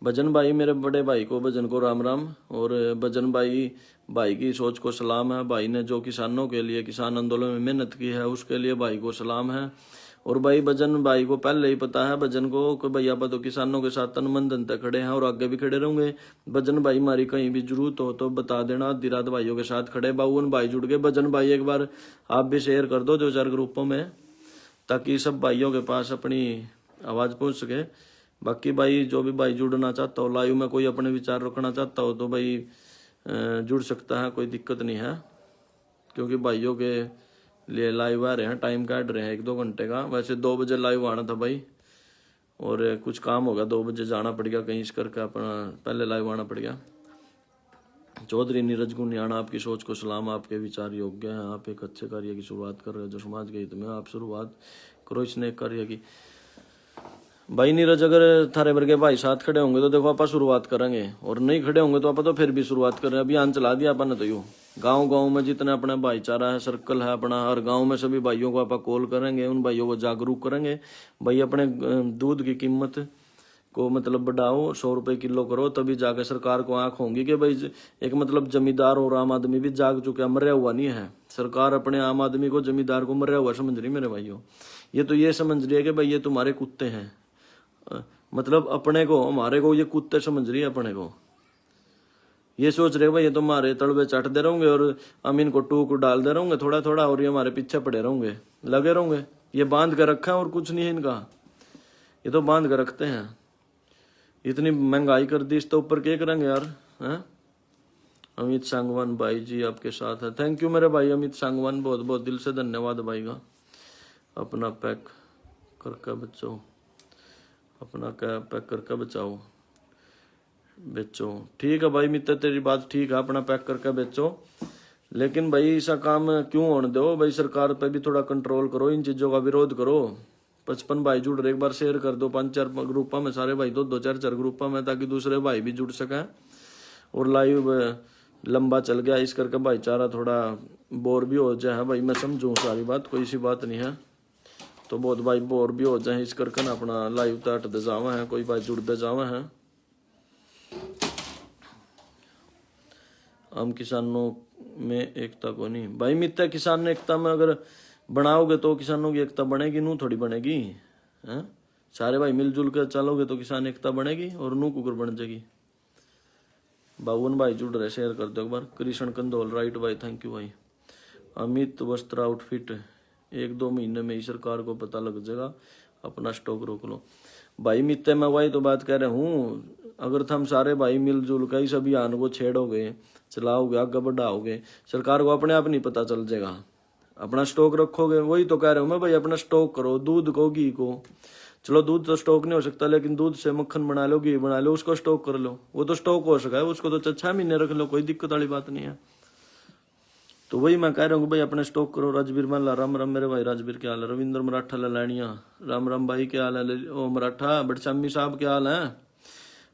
भजन भाई मेरे बड़े भाई को, भजन को राम राम, और भजन भाई की सोच को सलाम है। भाई ने जो किसानों के लिए, किसान आंदोलन में मेहनत की है उसके लिए भाई को सलाम है। और भाई भजन भाई को पहले ही पता है भजन को कि भाई आप तो किसानों के साथ तन मन धन तक खड़े हैं और आगे भी खड़े रहेंगे। भजन भाई हमारी कहीं भी जरूरत हो तो बता देना, आधी रात भाइयों के साथ खड़े। बावन भाई जुड़ गए। भजन भाई एक बार आप भी शेयर कर दो 2-4 ग्रुपों में, ताकि सब भाइयों के पास अपनी आवाज़ पहुँच सके। बाकी भाई जो भी भाई जुड़ना चाहता हो लाइव में, कोई अपने विचार रखना चाहता हो तो भाई जुड़ सकता है, कोई दिक्कत नहीं है। क्योंकि भाइयों के लिए लाइव आ रहे हैं, टाइम काट रहे हैं 1-2 घंटे का। वैसे 2 बजे लाइव आना था भाई, और कुछ काम होगा 2 बजे जाना पड़ गया कहीं, इस करके अपना पहले लाइव आना पड़ गया। चौधरी नीरज गुनियाना, आपकी सोच को सलाम, आपके विचार योग्य हैं। आप एक अच्छे कार्य की शुरुआत कर रहे हो जो समाज के हित में, आप शुरुआत करो इस नेक कार्य की। भाई नीरज, अगर थारे वर्गे भाई साथ खड़े होंगे तो देखो आप शुरुआत करेंगे, और नहीं खड़े होंगे तो आप तो फिर भी शुरुआत करें। अभियान चला दिया अपन ने तो यूँ गांव में जितने अपना भाईचारा है, सर्कल है अपना, हर गांव में सभी भाइयों को आप कॉल करेंगे, उन भाइयों को जागरूक करेंगे। भाई अपने दूध की कीमत को मतलब बढ़ाओ, 100 रुपये किलो करो, तभी जाके सरकार को आंख होंगी कि भाई एक मतलब जमींदार और आम आदमी भी जाग चुका, मरया हुआ नहीं है। सरकार अपने आम आदमी को, जमींदार को मरया हुआ समझ रही मेरे भाइयों। ये तो ये समझ रही है कि भाई ये तुम्हारे कुत्ते हैं, मतलब अपने को, हमारे को ये कुत्ते समझ रही है। अपने को ये सोच रहे भाई ये तो हमारे तड़वे चाट दे रहेंगे और हम इनको टूक डाल दे रहेंगे थोड़ा थोड़ा, और ये हमारे पीछे पड़े रहेंगे, लगे रहेंगे। ये बांध कर रखा है और कुछ नहीं है इनका, ये तो बांध कर रखते हैं। इतनी महंगाई कर दी, इसके ऊपर क्या करेंगे यार, हैं। अमित सांगवान भाई जी आपके साथ है, थैंक यू मेरे भाई अमित सांगवान, बहुत बहुत दिल से धन्यवाद भाई का। अपना पैक करके बचाओ, अपना क्या पैक करके बचाओ, बेचो। ठीक है भाई मित्र, तेरी बात ठीक है, अपना पैक करके बेचो। लेकिन भाई ऐसा काम क्यों होने दो भाई, सरकार पे भी थोड़ा कंट्रोल करो, इन चीजों का विरोध करो। 55 भाई जुड़ रहे, एक बार शेयर कर दो 5-4 ग्रुपों में, सारे भाई 2-4 ग्रुपों में, ताकि दूसरे भाई भी जुड़ सकें। और लाइव लंबा चल गया इस करके भाईचारा थोड़ा बोर भी हो जाए भाई, मैं समझूँ सारी बात, कोई सी बात नहीं है। तो बहुत भाई बोर भी हो जाए इस करके ना, अपना लाइव तो हट दे जावा है, कोई भाई जुड़ दे जावा है। हम किसानों में एकता को नहीं भाई मित्र, किसान एकता में अगर बनाओगे तो किसानों की एकता बनेगी, नू थोड़ी बनेगी है। सारे भाई मिलजुल कर चलोगे तो किसान एकता बनेगी और नू कुकर बन जाएगी। 52 भाई जुड़ रहे, शेयर कर दो एक बार। कृष्ण कंदोल, राइट भाई, थैंक यू भाई। अमित वस्त्र आउटफिट, 1-2 महीने में ही सरकार को पता लग जाएगा, अपना स्टॉक रोक लो। भाई मित्र मैं वही तो बात कह रहा हूँ, अगर हम सारे भाई मिलजुल कर इस अभियान को छेड़ोगे, चलाओगे, आगे बढ़ाओगे, सरकार को अपने आप नहीं पता चल जाएगा अपना स्टॉक रखोगे, वही तो कह रहा हूँ मैं भाई, अपना स्टॉक करो, दूध को, घी को। चलो दूध तो स्टॉक नहीं हो सकता, लेकिन दूध से मक्खन बना लो, घी बना लो, उसको स्टॉक कर लो, वो तो स्टॉक हो सका है, उसको तो 6 महीने रख लो, कोई दिक्कत वाली बात नहीं है। तो वही मैं कह रहा हूँ भाई, अपने स्टॉक करो। राजवीर मल्ला, राम राम मेरे भाई राजवीर, क्या हाल है? रविंद्र मराठा ललानिया, राम राम भाई, क्या हाल है? ओ मराठा बड़शामी साहब, क्या हाल है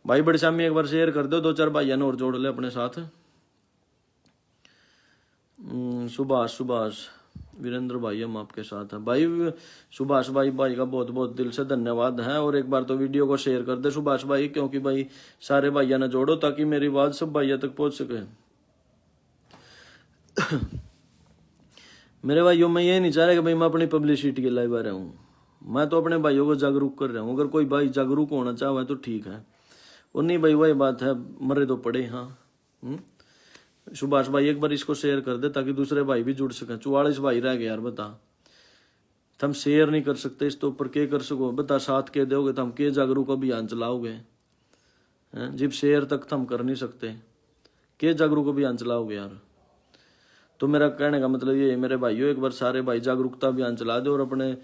भाई? बड़शामी एक बार शेयर कर दो, 2-4 भाइयों ने और जोड़ ले अपने साथ। सुभाष, सुभाष वीरेंद्र भाई, हम आपके साथ हैं भाई। सुभाष भाई का बहुत बहुत दिल से धन्यवाद है। और एक बार तो वीडियो को शेयर कर दे सुभाष भाई, क्योंकि भाई सारे भाइयों ने जोड़ो, ताकि मेरी आवाज सब भाइयों तक पहुंच सके। मेरे भाइयों, मैं ये नहीं चाह रहा कि भाई मैं अपनी पब्लिसिटी के लाइव आ रहा हूँ, मैं तो अपने भाइयों को जागरूक कर रहा हूँ। अगर कोई भाई जागरूक होना चाहे तो ठीक है, और नहीं भाई वही बात है, मरे तो पड़े। हाँ सुभाष भाई, एक बार इसको शेयर कर दे ताकि दूसरे भाई भी जुड़ सके। 44 भाई रह गए यार, बता तुम शेयर नहीं कर सकते इस तो ऊपर के कर सको? बता साथ के दोगे तो हम के जागरूक अभियान चलाओगे? जब शेयर तक हम कर नहीं सकते, के जागरूक अभियान चलाओगे यार? तो मेरा कहने का मतलब ये है मेरे भाइयों, एक बार सारे भाई जागरूकता अभियान चला दो और अपने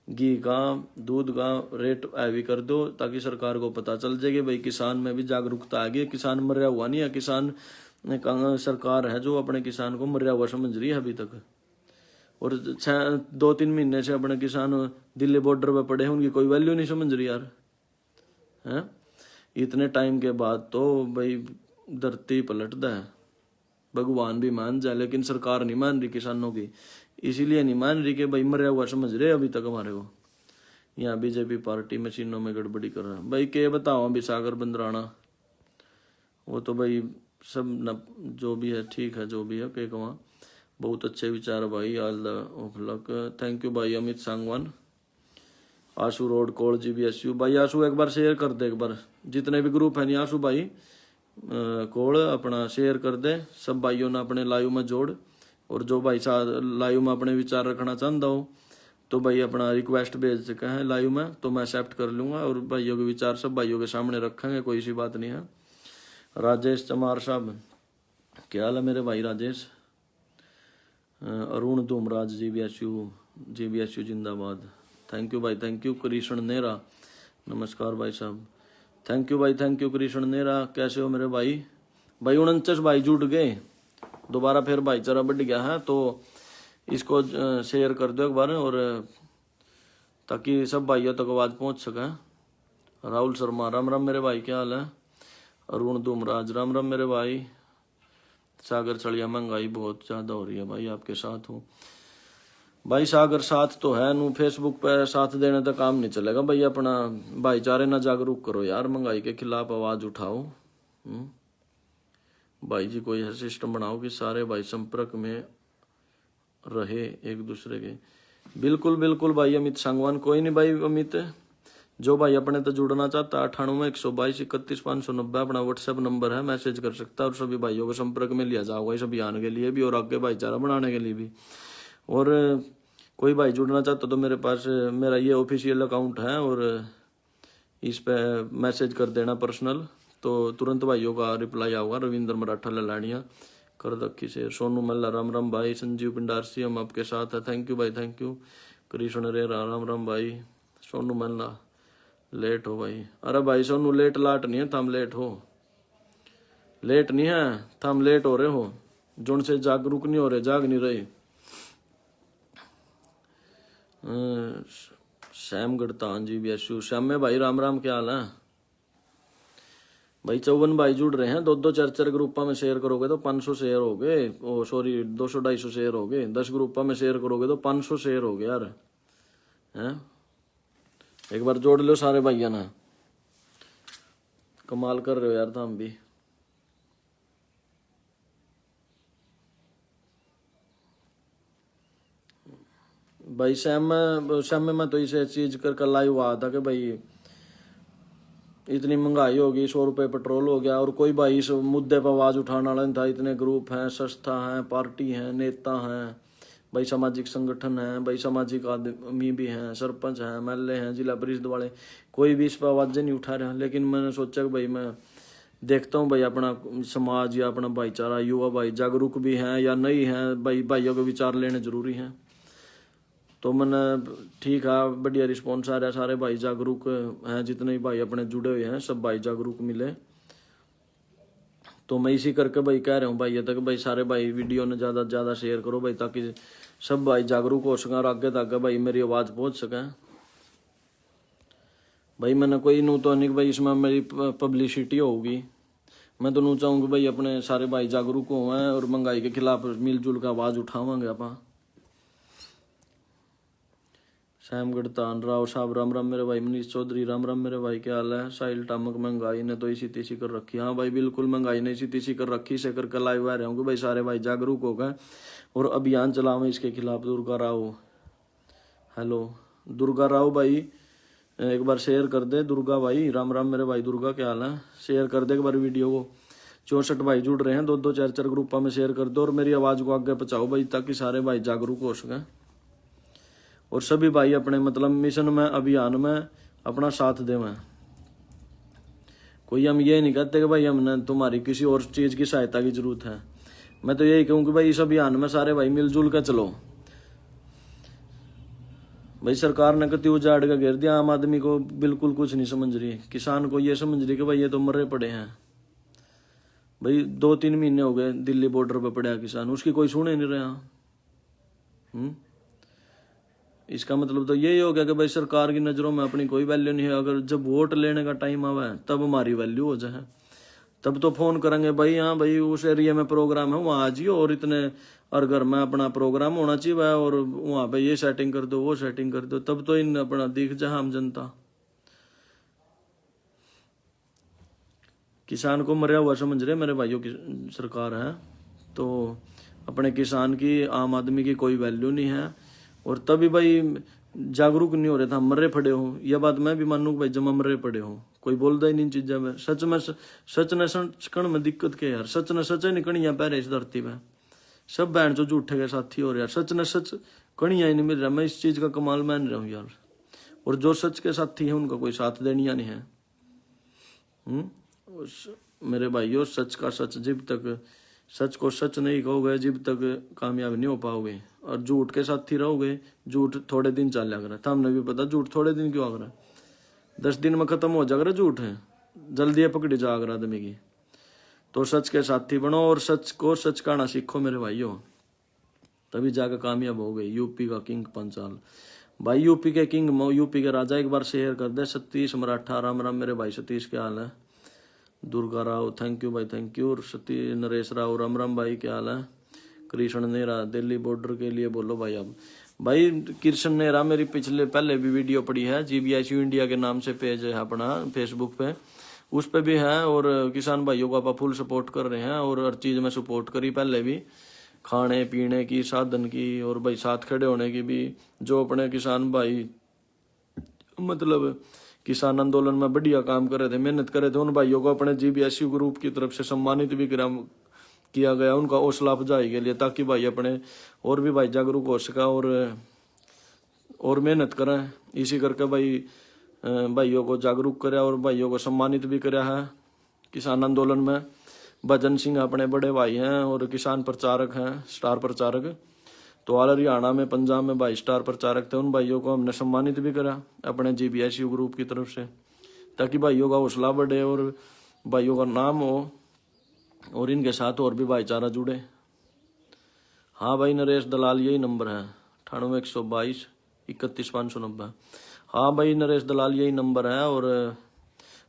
घी का, दूध का रेट हैवी कर दो, ताकि सरकार को पता चल जाएगी भाई किसान में भी जागरूकता आ गई। किसान मरा हुआ नहीं है, किसान सरकार है जो अपने किसान को मरा हुआ समझ रही है अभी तक। और 2-3 महीने से अपने किसान दिल्ली बॉर्डर पे पड़े हैं, उनकी कोई वैल्यू नहीं समझ रही यार। हैं इतने टाइम के बाद तो भाई धरती पलट दा है, भगवान भी मान जाए, लेकिन सरकार नहीं मान रही किसानों की। इसीलिए नहीं मान रही कि भाई मरा हुआ समझ रहे अभी तक हमारे को। यहाँ बीजेपी पार्टी मशीनों में गड़बड़ी कर रहा है भाई, के बताओ अभी सागर बंदराना, वो तो भाई सब न, जो भी है ठीक है, जो भी है के कमा। बहुत अच्छे विचार भाई, all the luck, thank you भाई। अमित सांगवान, आशु रोड कोल GBSU भाई, आशु एक बार शेयर कर दे, एक बार जितने भी ग्रुप है नहीं आशु भाई कोल अपना शेयर कर दे, सब भाइयों ने अपने लाइव में जोड़। और जो भाई साथ लाइव में अपने विचार रखना चाहता हो तो भाई अपना रिक्वेस्ट भेज सके हैं लाइव में, तो मैं एक्सेप्ट कर लूंगा और भाइयों के विचार सब भाइयों के सामने रखेंगे, कोई सी बात नहीं है। राजेश चमार साहब, क्या हाल है मेरे भाई राजेश? अरुण धूमराज GBSU जिंदाबाद, थैंक यू भाई, थैंक यू। कृष्ण नेहरा, नमस्कार भाई साहब, थैंक यू भाई, थैंक यू कृष्ण नेहरा, कैसे हो मेरे भाई? भाई 49 भाई जुट गए, दोबारा फिर भाईचारा बढ़ गया है, तो इसको शेयर कर दो एक बार, और ताकि सब भाइयों तक आवाज पहुंच सके। राहुल शर्मा, राम राम मेरे भाई, क्या हाल है? अरुण धूमराज, राम राम मेरे भाई। सागर चलिया, महंगाई बहुत ज्यादा हो रही है भाई, आपके साथ हूँ भाई। सागर साथ तो है नू, फेसबुक पे साथ देने तक काम नहीं चलेगा भाई। अपना भाईचारे ना जागरूक करो यार, महंगाई के खिलाफ आवाज उठाओ। भाई जी कोई सिस्टम बनाओ कि सारे भाई संपर्क में रहे एक दूसरे के। बिल्कुल बिल्कुल भाई अमित सांगवान, कोई नहीं भाई अमित, जो भाई अपने तो जुड़ना चाहता है 98-122-31-590 अपना व्हाट्सएप नंबर है, मैसेज कर सकता है और सभी भाइयों को संपर्क में लिया जाओगा इस अभियान के लिए भी और आगे भाईचारा बनाने के लिए भी। और कोई भाई जुड़ना चाहता तो मेरे पास मेरा ये ऑफिशियल अकाउंट है, और इस पे मैसेज कर देना पर्सनल, तो तुरंत भाइयों का रिप्लाई आऊगा। रविंद्र मराठा ललानिया कर दखी से, सोनू मल्ला, राम राम भाई। संजीव पिंडारसी, हम आपके साथ है, थैंक यू भाई, थैंक यू। कृष्ण रे, राम राम भाई। सोनू मल्ला, लेट हो भाई? अरे भाई सोनू लेट लाट नहीं है, थम लेट हो, लेट नहीं है, थम लेट हो रहे हो, जोन से जागरूक नहीं हो रहे, जाग नहीं रहे। श्याम गढ़तान GBSU, श्याम में भाई राम राम, क्या हाल है भाई? 54 भाई जुड़ रहे हैं, 2-2 4-4 ग्रुपा में शेयर करोगे तो 500 शेयर हो गए, ओ सॉरी 200-250 शेयर हो गए। 10 ग्रुपा में शेयर करोगे तो 500 शेयर हो गए यार, हैं? एक बार जोड़ लो सारे भाइयों ने, कमाल कर रहे हो यार तुम भी। भाई शाम में मैं तो इसे चीज कर कर लाइव हुआ था कि भाई इतनी महंगाई होगी, 100 रुपये पेट्रोल हो गया, और कोई भाई इस मुद्दे पर आवाज उठाने वाला नहीं था। इतने ग्रुप हैं, संस्था हैं, पार्टी हैं, नेता हैं भाई, सामाजिक संगठन है भाई, सामाजिक आदमी भी हैं, सरपंच हैं, MLA हैं, जिला परिषद वाले, कोई भी इस पर आवाजें नहीं उठा रहे हैं। लेकिन मैंने सोचा कि भाई मैं देखता हूँ भाई अपना समाज या अपना भाईचारा, युवा भाई जागरूक भी हैं या नहीं हैं भाई, भाइयों के विचार लेने जरूरी हैं। तो मैंने ठीक है, बढ़िया रिस्पॉन्स आ रहा है, सारे भाई जागरूक हैं, जितने भी भाई अपने जुड़े हुए हैं सब भाई जागरूक मिले। तो मैं इसी करके भाई कह रहा हूँ भाई तक भाई सारे भाई वीडियो ने ज़्यादा से ज़्यादा शेयर करो भाई, ताकि सब भाई जागरूक हो सकें और आगे तक भाई मेरी आवाज़ पहुँच सके। भाई मैंने कोई नू तो नहीं भाई इसमें मेरी पब्लिसिटी होगी, मैं तो नू चाहूँगी भाई अपने सारे भाई जागरूक हुए हैं और महंगाई के खिलाफ मिलजुल कर आवाज़ उठावांगे आप। सैमगढ़ तान राव साहब राम राम मेरे भाई। मनीष चौधरी राम राम मेरे भाई, क्या हाल है। साहिल टामक महंगाई ने तो इसी तीसी कर रखी। हाँ भाई बिल्कुल महंगाई ने इसी तीसी कर रखी, से करके लाइव आ रहे होंगे भाई सारे भाई जागरूक हो गए और अभियान चलावे इसके खिलाफ। दुर्गा राव, हेलो दुर्गा राव भाई एक बार शेयर कर दे। दुर्गा भाई राम राम मेरे भाई। दुर्गा क्या हाल है, शेयर कर दे एक बार वीडियो को। 64 भाई जुड़ रहे हैं, 2-2 4-4 ग्रुपों में शेयर कर दो और मेरी आवाज़ को आगे पहुँचाओ भाई, ताकि सारे भाई जागरूक हो सकें और सभी भाई अपने मतलब मिशन में अभियान में अपना साथ देवें। कोई हम ये नहीं कहते कि भाई हमने तुम्हारी किसी और चीज़ की सहायता की जरूरत है, मैं तो यही कहूँ कि भाई इस अभियान में सारे भाई मिलजुल कर चलो। भाई सरकार ने कति उजाड़ का घेर दिया, आम आदमी को बिल्कुल कुछ नहीं समझ रही, किसान को ये समझ रही कि भाई ये तो मरे पड़े हैं। भाई 2-3 महीने हो गए दिल्ली बॉर्डर पर पड़ा किसान, उसकी कोई सुने नहीं रहा। इसका मतलब तो यही हो गया कि भाई सरकार की नज़रों में अपनी कोई वैल्यू नहीं है। अगर जब वोट लेने का टाइम आवा है तब हमारी वैल्यू हो जाए, तब तो फोन करेंगे भाई हाँ भाई उस एरिया में प्रोग्राम है वहाँ आ जाइए और इतने और घर में अपना प्रोग्राम होना चाहिए वह, और वहाँ पे ये सेटिंग कर दो वो सेटिंग कर दो, तब तो इन अपना दिख जाए हम जनता। किसान को मरा हुआ समझ रहे मेरे भाइयों की सरकार है, तो अपने किसान की आम आदमी की कोई वैल्यू नहीं है। और तभी भाई जागरूक नहीं हो रहे था, मर्रे पड़े हो। यह बात मैं भी मानूँ भाई, जमा मर्रे पड़े हो, कोई बोलता ही नहीं चीज़ों में। सच में सच न सचकण में दिक्कत क्या यार, सच न सच नहीं कणिया पैरे इस धरती में, सब बहन जो झूठे के साथी हो रहे यार, सच न सच कणिया ही नहीं मिल रहा। मैं इस चीज़ का कमाल मान रहा हूँ यार, और जो सच के साथी है उनका कोई साथ देनिया नहीं है। मेरे भाइयों सच का सच, जब तक सच को सच नहीं कहोगे जब तक कामयाब नहीं हो पाओगे, और झूठ के साथी रहोगे झूठ थोड़े दिन चल जाएगा। था हमने भी पता झूठ थोड़े दिन क्यों आग रहा, 10 दिन में खत्म हो जाएगा झूठ है, जल्दी पकड़ी जा आगरा आदमी की। तो सच के साथी बनो और सच को सच कहना सीखो मेरे भाइयों, तभी जाकर कामयाब हो गए। यूपी का किंग पंचाल भाई, यूपी के किंग यूपी के राजा एक बार शेयर कर दे। सतीश मराठा राम राम मेरे भाई। सतीश क्या हाल है। दुर्गा राव थैंक यू भाई थैंक यू। सतीश नरेश राव राम राम भाई क्या हाल है। कृष्ण नेहरा दिल्ली बॉर्डर के लिए बोलो भाई। अब भाई कृष्ण नेहरा मेरी पहले भी वीडियो पड़ी है, GBSU इंडिया के नाम से पेज है अपना फेसबुक पे, उस पे भी है। और किसान भाइयों को आप फुल सपोर्ट कर रहे हैं और हर चीज़ में सपोर्ट करी पहले भी, खाने पीने की साधन की और भाई साथ खड़े होने की भी। जो अपने किसान भाई मतलब किसान आंदोलन में बढ़िया काम कर रहे थे, मेहनत कर रहे थे, उन भाइयों को अपने GBSU ग्रुप की तरफ से सम्मानित भी किया गया उनका हौसला अफजाई के लिए, ताकि भाई अपने और भी भाई जागरूक हो सका और मेहनत करें। इसी करके भाई भाइयों को जागरूक कराया और भाइयों को सम्मानित भी कराया है किसान आंदोलन में। भजन सिंह अपने बड़े भाई हैं और किसान प्रचारक हैं, स्टार प्रचारक। तो ऑल हरियाणा में पंजाब में भाई स्टार प्रचारक थे, उन भाइयों को हमने सम्मानित भी करा अपने GBSU ग्रुप की तरफ से, ताकि भाइयों का हौसला बढ़े और भाइयों का नाम हो और इनके साथ और भी भाईचारा जुड़े। हाँ भाई नरेश दलाल यही नंबर है 98 122 31 590। हाँ भाई नरेश दलाल यही नंबर है। और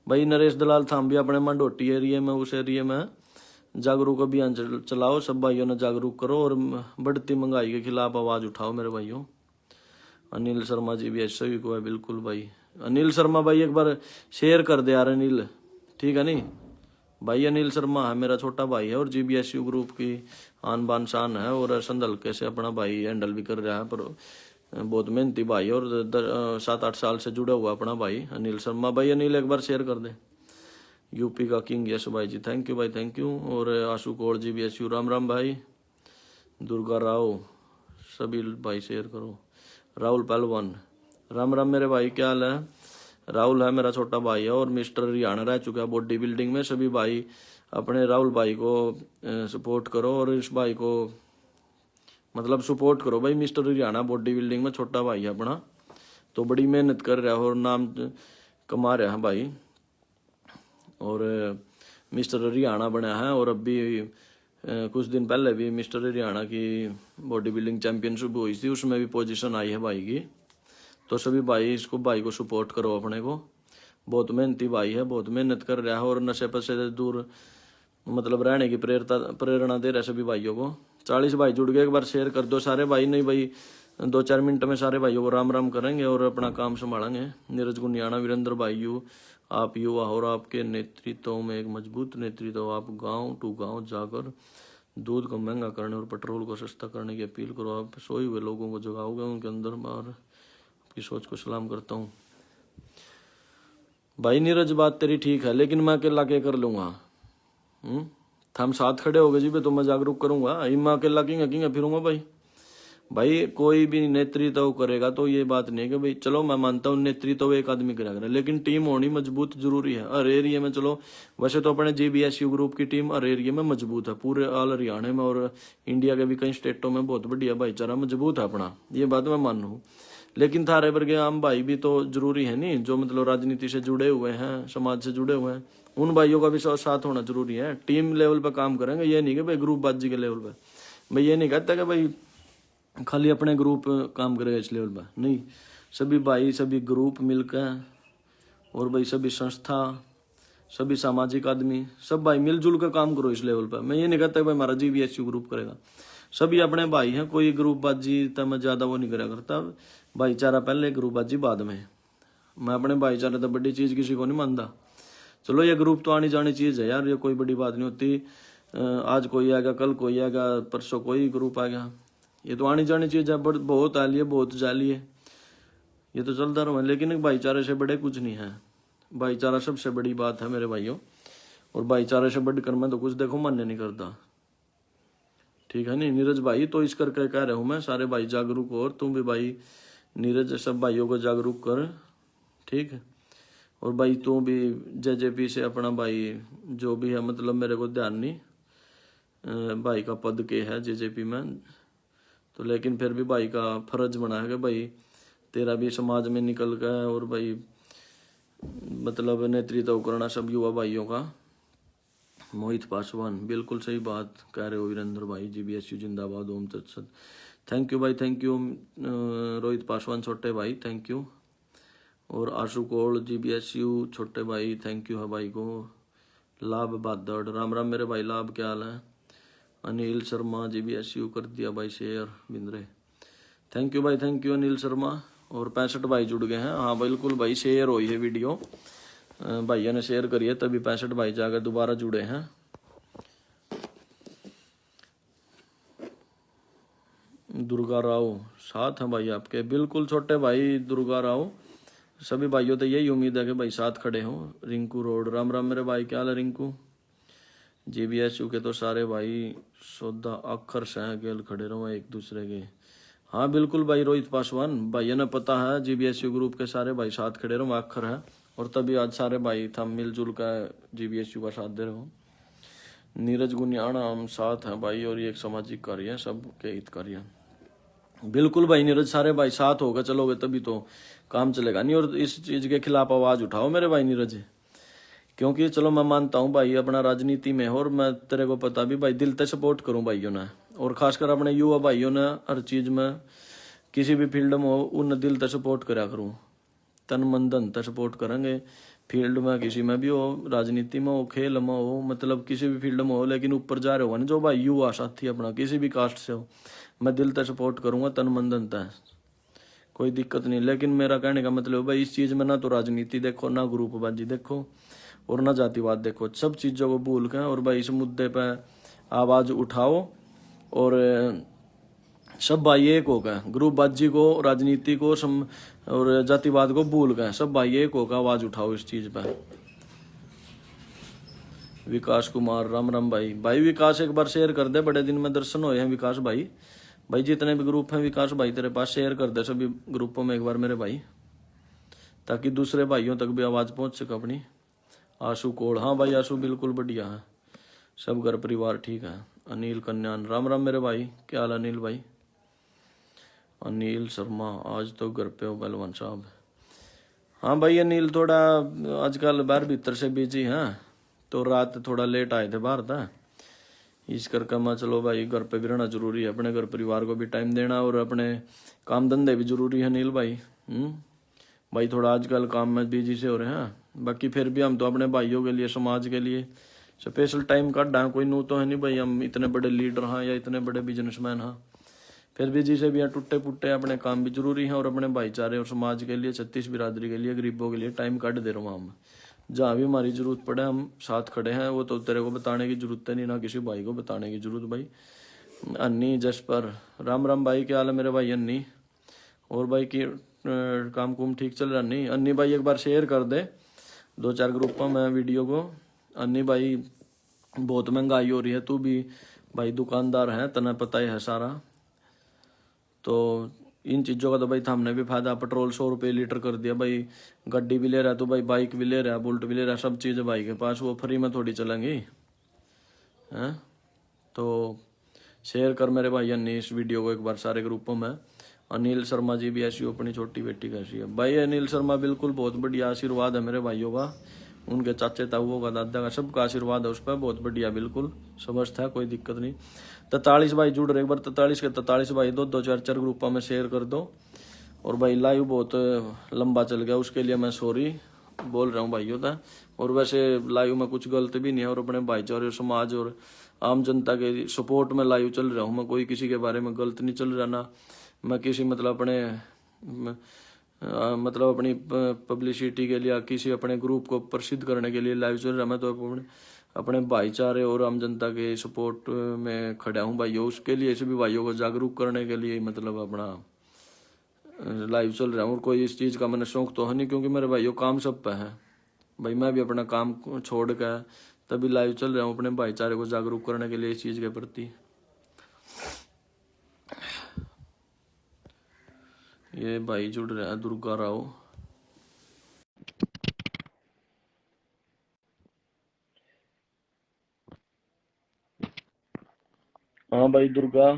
भाई नरेश दलाल थाम भी अपने मंडोटी एरिया में, उस एरिया में जागरूक अभियान चलाओ, सब भाइयों ने जागरूक करो और बढ़ती महंगाई के खिलाफ आवाज़ उठाओ मेरे भाइयों। अनिल शर्मा जी भी ऐसे ही को है बिल्कुल भाई। अनिल शर्मा भाई एक बार शेयर कर दे यार अनिल, ठीक है नहीं भाई। अनिल शर्मा है मेरा छोटा भाई है और GBSU ग्रुप की आन बान शान है, और संदल कैसे अपना भाई हैंडल भी कर रहा है, पर बहुत मेहनती भाई और 7-8 साल से जुड़ा हुआ अपना भाई अनिल शर्मा भाई। अनिल एक बार शेयर कर दे। यूपी का किंग यश भाई जी थैंक यू भाई थैंक यू। और आशु कौर GBSU राम राम भाई। दुर्गा राव सभी भाई शेयर करो। राहुल पहलवान राम राम मेरे भाई क्या हाल है। राहुल है मेरा छोटा भाई है और मिस्टर हरियाणा रह चुका है बॉडी बिल्डिंग में। सभी भाई अपने राहुल भाई को सपोर्ट करो और इस भाई को मतलब सपोर्ट करो भाई। मिस्टर हरियाणा बॉडी बिल्डिंग में छोटा भाई है अपना, तो बड़ी मेहनत कर रहा है और नाम कमा रहा है भाई। और मिस्टर हरियाणा बना है, और अभी कुछ दिन पहले भी मिस्टर हरियाणा की बॉडी बिल्डिंग चैंपियनशिप हुई थी, उसमें भी पोजीशन आई है भाई की। तो सभी भाई इसको, भाई को सपोर्ट करो अपने को। बहुत मेहनती भाई है, बहुत मेहनत कर रहा है और नशे पशे से दूर मतलब रहने की प्रेरणा दे रहा है सभी भाइयों को। 40 भाई जुड़ गए, एक बार शेयर कर दो सारे भाई। नहीं भाई 2-4 मिनट में सारे भाइयों को राम राम करेंगे और अपना काम संभालेंगे। नीरज गुनियाना, वीरेंद्र भाई यू, आप युवा और आपके नेतृत्व में एक मजबूत नेतृत्व। आप गांव टू गांव जाकर दूध को महंगा करने और पेट्रोल को सस्ता करने की अपील करो। आप सोए हुए लोगों को जगाओगे, उनके अंदर बाहर। आपकी सोच को सलाम करता हूँ भाई। नीरज बात तेरी ठीक है, लेकिन मैं अकेला क्या कर लूंगा? हम साथ खड़े हो गए जी, तो मैं जागरूक करूंगा। मैं अकेला किंगा फिरूंगा भाई। भाई कोई भी नेतृत्व करेगा तो ये बात नहीं है कि भाई चलो मैं मानता हूँ नेतृत्व एक आदमी करेगा, लेकिन टीम होनी मजबूत जरूरी है हर एरिया में। चलो वैसे तो अपने GBSU ग्रुप की टीम हर एरिया में मजबूत है, पूरे ऑल हरियाणा में और इंडिया के भी कई स्टेटों में बहुत बढ़िया भाईचारा मजबूत है अपना, ये बात मैं मानू। लेकिन थारे वर्गे आम भाई भी तो जरूरी है नहीं, जो मतलब राजनीति से जुड़े हुए हैं, समाज से जुड़े हुए हैं, उन भाइयों का भी साथ होना जरूरी है। टीम लेवल पे काम करेंगे, ये नहीं कि भाई ग्रुप बाजी के लेवल पे। मैं ये नहीं कहता कि भाई खाली अपने ग्रुप काम करेगा इस लेवल पर, नहीं। सभी भाई, सभी ग्रुप मिलकर, और भाई सभी संस्था, सभी सामाजिक आदमी, सब भाई मिलजुल कर काम करो इस लेवल पर। मैं ये नहीं कहता भाई हमारा GBSU ग्रुप करेगा, सभी अपने भाई हैं। कोई ग्रुप बाजी तब मैं ज्यादा वो नहीं करा करता, भाईचारा पहले, ग्रुप बाजी बाद में। मैं अपने भाईचारे तो बड़ी चीज किसी को नहीं मानता। चलो ये ग्रुप तो आनी जानी चीज है यार, ये कोई बड़ी बात नहीं होती। आज कोई आएगा, कल कोई आएगा, परसों कोई ग्रुप आ गया, ये तो आनी जानी चीज है। बहुत आली है, बहुत जाली है, ये तो चलता रहा। लेकिन एक भाईचारे से बड़े कुछ नहीं है। भाईचारा सबसे बड़ी बात है मेरे भाइयों, और भाईचारे से बढ़कर मैं तो कुछ देखो मान्य नहीं करता, ठीक है नहीं नीरज भाई? तो इस करके कह रहा हूं मैं, सारे भाई जागरूक हो, और तुम भी भाई नीरज सब भाइयों को जागरूक कर, ठीक है। और भाई तू भी JJP से अपना भाई जो भी है, मतलब मेरे को ध्यान नहीं भाई का पद के है JJP में, तो लेकिन फिर भी भाई का फर्ज बना है कि भाई तेरा भी समाज में निकल गया, और भाई मतलब नेतृत्व करना सब युवा भाइयों का। मोहित पासवान, बिल्कुल सही बात कह रहे हो वीरेंद्र भाई। GBSU जिंदाबाद, ओम तत्सत। थैंक यू भाई, थैंक यू रोहित पासवान छोटे भाई, थैंक यू। और आशु कोल GBSU छोटे भाई, थैंक यू है भाई को। लाभ बादड़, राम राम मेरे भाई लाभ, क्या हाल है? अनिल शर्मा GBSU कर दिया भाई शेयर, बिंद्रे, थैंक यू भाई, थैंक यू अनिल शर्मा। और 65 भाई जुड़ गए हैं, हाँ बिल्कुल भाई शेयर हुई है वीडियो, भाइयों ने शेयर करी है तभी 65 भाई जाकर दोबारा जुड़े हैं। दुर्गा राव साथ हैं भाई आपके, बिल्कुल छोटे भाई दुर्गा राव। सभी भाइयों तो यही उम्मीद है कि भाई साथ खड़े हों। रिंकू रोड, राम राम मेरे भाई, क्या हाल है रिंकू? GBSU के तो सारे भाई सौदा अखर से गेल खड़े रहो एक दूसरे के, हाँ बिल्कुल भाई रोहित पासवान, भाइयों ने पता है GBSU ग्रुप के सारे भाई साथ खड़े रहो, अखर है, और तभी आज सारे भाई था मिलजुल का GBSU का साथ दे रहे हो। नीरज गुनियाना, हम साथ हैं भाई, और ये एक सामाजिक कार्य है, सबके हित कार्य। बिल्कुल भाई नीरज, सारे भाई साथ होगा चलोगे तभी तो काम चलेगा, नहीं और इस चीज के खिलाफ आवाज उठाओ मेरे भाई नीरज। क्योंकि चलो मैं मानता हूँ भाई अपना राजनीति में हो, और मैं तेरे को पता भी भाई दिल से सपोर्ट करूँ भाइयों ने, और खासकर अपने युवा भाइयों ने हर चीज में, किसी भी फील्ड में हो, उन दिल से सपोर्ट करा करूँ, तन मन धन से सपोर्ट करेंगे। फील्ड में किसी में भी हो, राजनीति में हो, खेल में हो, मतलब किसी भी फील्ड में हो, लेकिन ऊपर जा रहे हो ना जो भाई युवा साथी अपना किसी भी कास्ट से हो, मैं दिल से सपोर्ट करूंगा, तन मन धन से, कोई दिक्कत नहीं। लेकिन मेरा कहने का मतलब भाई इस चीज में ना तो राजनीति देखो, ना ग्रुपबाजी देखो, और ना जातिवाद देखो, सब चीजों को भूल कर और भाई इस मुद्दे पर आवाज उठाओ, और सब भाई एक हो गए, ग्रुपबाजी को, राजनीति को और जातिवाद को भूल गए, सब भाई एक होकर आवाज उठाओ इस चीज पर। विकास कुमार, राम राम भाई। भाई विकास एक बार शेयर कर दे, बड़े दिन में दर्शन हुए हैं विकास भाई। भाई जितने भी ग्रुप हैं विकास भाई तेरे पास शेयर कर दे सभी ग्रुपों में एक बार मेरे भाई, ताकि दूसरे भाइयों तक भी आवाज पहुंच सके अपनी। आशु कोड़, हाँ भाई आशु बिल्कुल बढ़िया है, सब घर परिवार ठीक है। अनिल कन्यान, राम राम मेरे भाई, क्या हाल अनिल भाई? अनिल शर्मा, आज तो घर पे हो पहलवान साहब। हाँ भाई अनिल, थोड़ा आजकल बाहर भीतर से बिजी हैं, तो रात थोड़ा लेट आए थे बाहर था, इस करके मैं चलो भाई घर पे भी रहना जरूरी है, अपने घर परिवार को भी टाइम देना और अपने काम धंधे भी जरूरी है अनिल भाई। भाई थोड़ा आजकल काम में बिजी से हो रहे हैं, बाकी फिर भी हम तो अपने भाइयों के लिए, समाज के लिए स्पेशल टाइम काटा है। कोई नू तो है नहीं भाई, हम इतने बड़े लीडर हैं या इतने बड़े बिजनेसमैन हैं, फिर भी जिसे भी यहाँ टूटे पुट्टे अपने काम भी जरूरी है और अपने भाईचारे और समाज के लिए, 36 बिरादरी के लिए, गरीबों के लिए टाइम काट दे रहा हूँ हम। जहाँ भी हमारी जरूरत पड़े हम साथ खड़े हैं, वो तो तेरे को बताने की जरूरत है नहीं, ना किसी भाई को बताने की जरूरत। भाई अन्नी जसपर, राम राम भाई, क्या हाल है मेरे भाई अन्नी? और भाई की काम कुम ठीक चल रहा नहीं? अन्नी भाई एक बार शेयर कर दे 2-4 ग्रुपों में वीडियो को। अन्नी भाई बहुत महंगाई हो रही है, तू भी भाई दुकानदार है, तना पता ही है सारा, तो इन चीज़ों का तो भाई हमने भी फायदा। पेट्रोल 100 रुपये लीटर कर दिया भाई, गाड़ी भी ले रहा है तो भाई बाइक भी ले रहा है, बुलेट भी ले रहा है, सब चीज़ें भाई के पास, वो फ्री में थोड़ी चलेंगी हैं। तो शेयर कर मेरे भाई अन्नी इस वीडियो को एक बार सारे ग्रुपों में। अनिल शर्मा जी भी ऐसी अपनी छोटी बेटी कैसी है? भाई अनिल शर्मा बिल्कुल बहुत बढ़िया, आशीर्वाद है मेरे भाइयों का, उनके चाचे ताऊओं का, दादा का, सबका आशीर्वाद है उस पर, बहुत बढ़िया, बिल्कुल समझता है, कोई दिक्कत नहीं। 43 भाई जुड़ रहे, एक बार 43 के 43 भाई 2-2 4-4 ग्रुपों में शेयर कर दो। और भाई लाइव बहुत लंबा चल गया, उसके लिए मैं सॉरी बोल रहा हूँ भाइयों का। और वैसे लाइव में कुछ गलत भी नहीं है, और अपने भाईचारे, समाज और आम जनता के सपोर्ट में लाइव चल रहा हूँ मैं, कोई किसी के बारे में गलत नहीं चल रहा ना, मैं किसी मतलब अपने मतलब अपनी पब्लिसिटी के लिए, किसी अपने ग्रुप को प्रसिद्ध करने के लिए लाइव चल रहा, मैं तो अपने भाईचारे और आम जनता के सपोर्ट में खड़ा हूँ भाइयों, उसके लिए सभी भाइयों को जागरूक करने के लिए मतलब अपना लाइव चल रहा हूँ। और कोई इस चीज़ का मैंने शौक तो है नहीं, क्योंकि मेरे भाइयों काम सब पे है भाई, मैं भी अपना काम छोड़ कर तभी लाइव चल रहा हूँ, अपने भाईचारे को जागरूक करने के लिए इस चीज़ के प्रति। ये भाई जुड़ रहा है दुर्गा राव, हाँ भाई दुर्गा,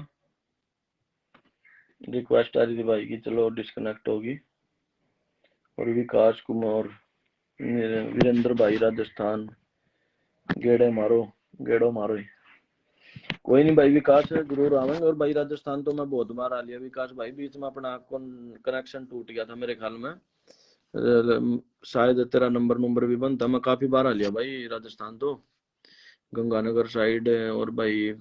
रिक्वेस्ट आ रही थी भाई की, चलो डिस्कनेक्ट होगी। और विकास कुमार, वीरेंद्र भाई राजस्थान, गेड़े मारो, गेड़ो मारो ही। कोई नहीं भाई, विकास जरूर आवेंगे। और भाई राजस्थान तो मैं बहुत बार आ लिया विकास भाई, बीच में अपना कनेक्शन टूट गया था मेरे ख्याल में, शायद तेरा नंबर भी बंद था, मैं काफी बार आ लिया भाई राजस्थान तो, गंगानगर साइड और भाई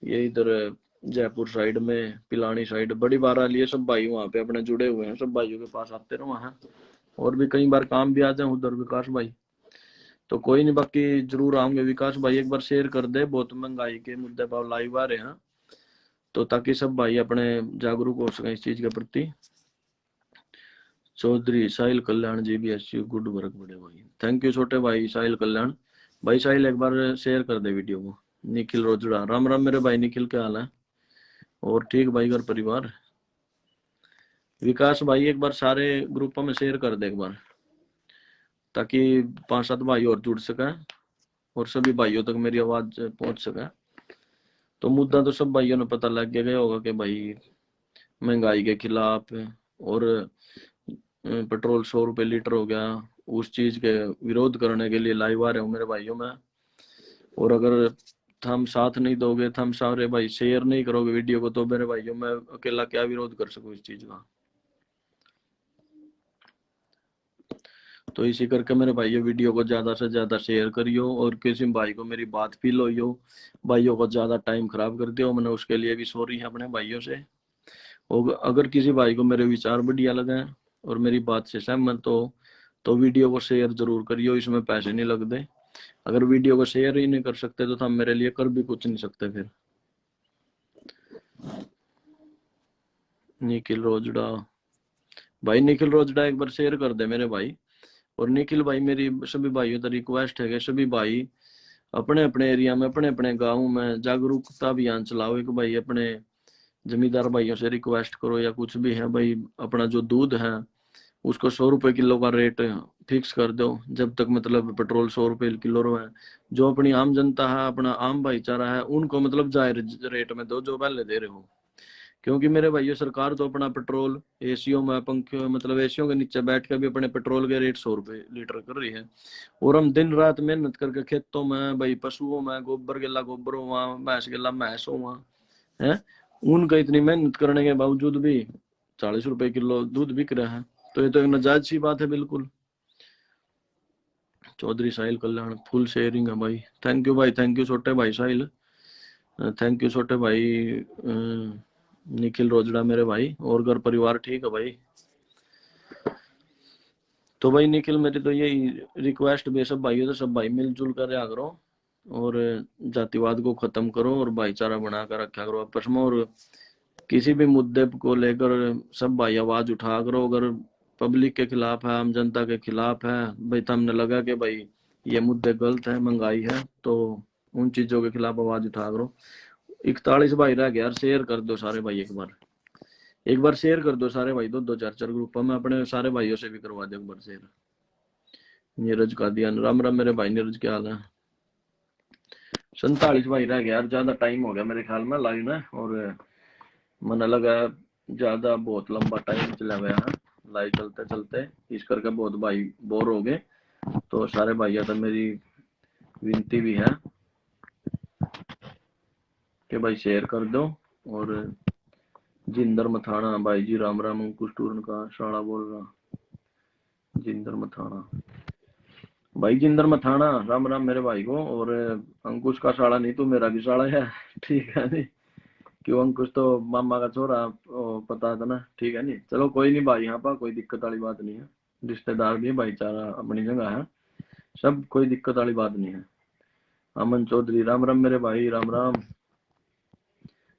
ये इधर जयपुर साइड में, पिलानी साइड, बड़ी बार आ लिए। सब भाई वहाँ पे अपने जुड़े हुए हैं, सब भाइयों के पास आते रहो वहाँ, और भी कई बार काम भी आते हैं उधर विकास भाई, तो कोई नहीं, बाकी जरूर आऊंगे। विकास भाई एक बार शेयर कर दे, बहुत महंगाई के मुद्दे पर लाइव आ रहे हैं, तो ताकि सब भाई अपने जागरूक हो सके इस चीज के प्रति। चौधरी साहिल कल्याण जी भी अच्छी गुड वर्क बड़े भाई, थैंक यू छोटे भाई साहिल कल्याण भाई। साहिल एक बार शेयर कर दे वीडियो को। निखिल रोजड़ा, राम राम मेरे भाई निखिल, क्या हाल है? और ठीक भाई, घर परिवार? विकास भाई एक बार सारे ग्रुपों में शेयर कर दे एक बार, ताकि 5-7 भाई और जुड़ सके और सभी भाइयों तक मेरी आवाज पहुंच सके। तो मुद्दा तो सब भाइयों ने पता लग गया होगा कि भाई महंगाई के खिलाफ, और पेट्रोल 100 रुपये लीटर हो गया, उस चीज के विरोध करने के लिए लाइव आ रहे हूँ मेरे भाइयों में। और अगर हम साथ नहीं दोगे, हम सारे भाई शेयर नहीं करोगे वीडियो को, तो मेरे भाइयों मैं अकेला क्या विरोध कर सकूं इस चीज का। तो इसी करके मेरे भाइयों वीडियो को ज्यादा से ज्यादा शेयर करियो, और किसी भाई को मेरी बात फील हो, भाइयों को ज्यादा टाइम खराब कर दियो, मैंने उसके लिए भी सॉरी है अपने भाइयों से। और अगर किसी भाई को मेरे विचार बढ़िया लगे और मेरी बात से सहमत हो, तो वीडियो को शेयर जरूर करियो, इसमें पैसे नहीं लगते। अगर वीडियो को शेयर ही नहीं कर सकते तो हम मेरे लिए कर भी कुछ नहीं सकते फिर। निखिल रोजडा भाई, निखिल रोजडा एक बार शेयर कर दे मेरे भाई। और निखिल भाई, मेरी सभी भाइयों तक रिक्वेस्ट है कि सभी भाई अपने अपने एरिया में, अपने अपने गाँव में जागरूकता अभियान चलाओ। एक भाई अपने जमींदार भाइयों से रिक्वेस्ट करो या कुछ भी है भाई, अपना जो दूध है उसको 100 रुपए किलो का रेट फिक्स कर दो, जब तक मतलब पेट्रोल 100 रुपए किलो है। जो अपनी आम जनता है, अपना आम भाईचारा है, उनको मतलब जायज रेट में दो जो पहले दे रहे हो, क्योंकि मेरे भाइयों सरकार तो अपना पेट्रोल एसीओ में पंखे मतलब एसीओ के नीचे बैठ के भी अपने पेट्रोल के रेट 100 रुपए लीटर कर रही है, और हम दिन रात मेहनत करके खेतों में भाई पशुओं में गोबर गिला गोबर हुआ, भैंस गिला भैंस हुआ है, उनका इतनी मेहनत करने के बावजूद भी 40 रुपए किलो दूध बिक रहा है। तो ये तो एक नाजायज सी बात है बिल्कुल। चौधरी साहिल कल्याण फुल शेयरिंग है भाई, थैंक यू भाई, थैंक यू छोटे भाई साहिल, थैंक यू छोटे भाई निखिल रोजड़ा मेरे भाई। और घर परिवार ठीक है भाई? तो भाई निखिल मेरी तो यही रिक्वेस्ट भी सब भाइयों, तो सब भाई मिलजुल कर रहा करो और जातिवाद को खत्म करो और भाईचारा बना कर रखा करो आपस में, और किसी भी मुद्दे को लेकर सब भाई आवाज उठा करो। अगर पब्लिक के खिलाफ है, आम जनता के खिलाफ है भाई, तो हमने लगा कि भाई ये मुद्दे गलत है, महंगाई है, तो उन चीजों के खिलाफ आवाज उठा करो। 41 भाई रह गया यार, शेयर कर दो सारे भाई, एक बार शेयर कर दो सारे भाई, दो दो चार चार ग्रुपों में अपने सारे भाइयों से भी करवा दो एक बार शेयर। नीरज का दिया राम राम मेरे भाई, नीरज क्या हाल है? 47 भाई रह गया यार, ज्यादा टाइम हो गया मेरे ख्याल में लाइव में, और मन लगा ज्यादा बहुत लंबा टाइम चला गया है लाइव चलते चलते, इस करके बहुत भाई बोर हो गए। तो सारे भाइयों तो मेरी विनती भी है कि भाई शेयर कर दो। और जिंदर मथाना भाई जी राम राम, अंकुश टूरन का शाला बोल रहा, जिंदर मथाना भाई, जिंदर मथाना राम राम मेरे भाई को। और अंकुश का साला नहीं, तू मेरा भी साला है ठीक है नहीं? क्यों अंकुश तो मामा का छोरा, पता था ना, ठीक है नहीं? चलो कोई नहीं भाई, यहाँ पर कोई दिक्कत वाली बात नहीं है, रिश्तेदार भी भाईचारा अपनी जगह है, सब कोई दिक्कत वाली बात नहीं है। अमन चौधरी राम राम मेरे भाई, राम राम।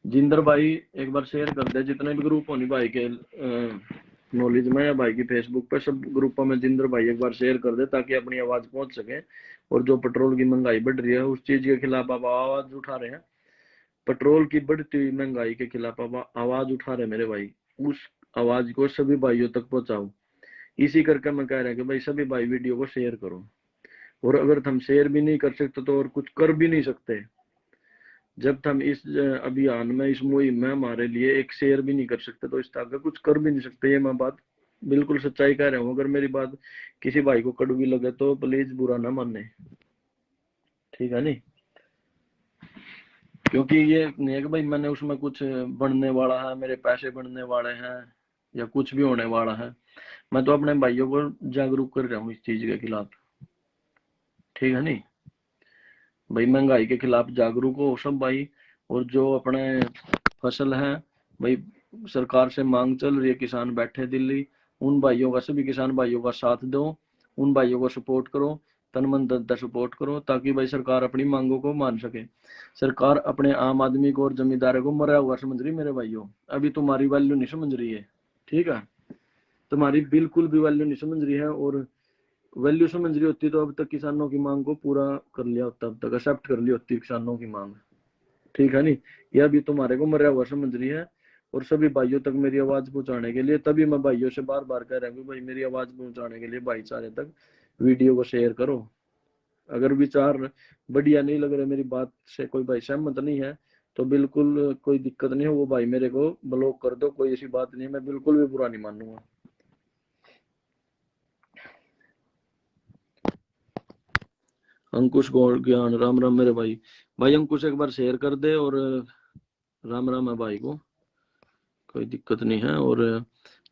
जिंदर भाई एक बार शेयर कर दे, जितने भी ग्रुप होनी भाई के नॉलेज में या भाई की फेसबुक पे, सब ग्रुपों में जिंदर भाई एक बार शेयर कर दे, ताकि अपनी आवाज पहुंच सके। और जो पेट्रोल की महंगाई बढ़ रही है उस चीज के खिलाफ आप आवाज उठा रहे हैं, पेट्रोल की बढ़ती हुई महंगाई के खिलाफ आप आवाज उठा रहे हैं मेरे भाई, उस आवाज को सभी भाइयों तक पहुंचाओ। इसी करके मैं कह रहा हूँ कि भाई सभी भाई वीडियो को शेयर करो, और अगर हम शेयर भी नहीं कर सकते तो और कुछ कर भी नहीं सकते। जब हम इस अभियान में, इस मुहिम में हमारे लिए एक शेयर भी नहीं कर सकते, तो इस तरह कुछ कर भी नहीं सकते। ये मैं बात बिल्कुल सच्चाई कह रहा हूँ। अगर मेरी बात किसी भाई को कड़वी लगे तो प्लीज बुरा ना माने, ठीक है नहीं? क्योंकि ये नहीं है कि भाई मैंने उसमें कुछ बनने वाला है, मेरे पैसे बनने वाले हैं या कुछ भी होने वाला है। मैं तो अपने भाइयों को जागरूक कर रहा हूँ इस चीज के खिलाफ, ठीक है नहीं? भाई महंगाई के खिलाफ जागरूक हो सब भाई। और जो अपने फसल है भाई, सरकार से मांग चल रही है, किसान बैठे दिल्ली, उन भाइयों का, सभी किसान भाइयों का साथ दो, उन भाइयों को सपोर्ट करो, तन मन धन सपोर्ट करो, ताकि भाई सरकार अपनी मांगों को मान सके। सरकार अपने आम आदमी को और जमींदारों को मरा हुआ समझ रही मेरे भाइयों, अभी तुम्हारी वैल्यू नहीं समझ रही है, ठीक है? तुम्हारी बिल्कुल भी वैल्यू नहीं समझ रही है, और वैल्यू समझ रही होती तो अब तक किसानों की मांग को पूरा कर लिया होता, अब तक एक्सेप्ट कर ली होती किसानों की मांग, ठीक है नहीं? यह भी तुम्हारे को मरा हुआ समझ रही है। और सभी भाइयों तक मेरी आवाज पहुंचाने के लिए, तभी मैं भाइयों से बार बार कह रहा हूँ भाई मेरी आवाज पहुंचाने के लिए भाईचारे तक वीडियो को शेयर करो। अगर विचार बढ़िया नहीं लग रहे, मेरी बात से कोई भाई सहमत नहीं है, तो बिल्कुल कोई दिक्कत नहीं है, वो भाई मेरे को ब्लॉक कर दो, कोई ऐसी बात नहीं है, मैं बिल्कुल भी बुरा नहीं मानूंगा। अंकुश गौर ज्ञान राम राम मेरे भाई, भाई अंकुश एक बार शेयर कर दे, और राम राम है भाई को, कोई दिक्कत नहीं है। और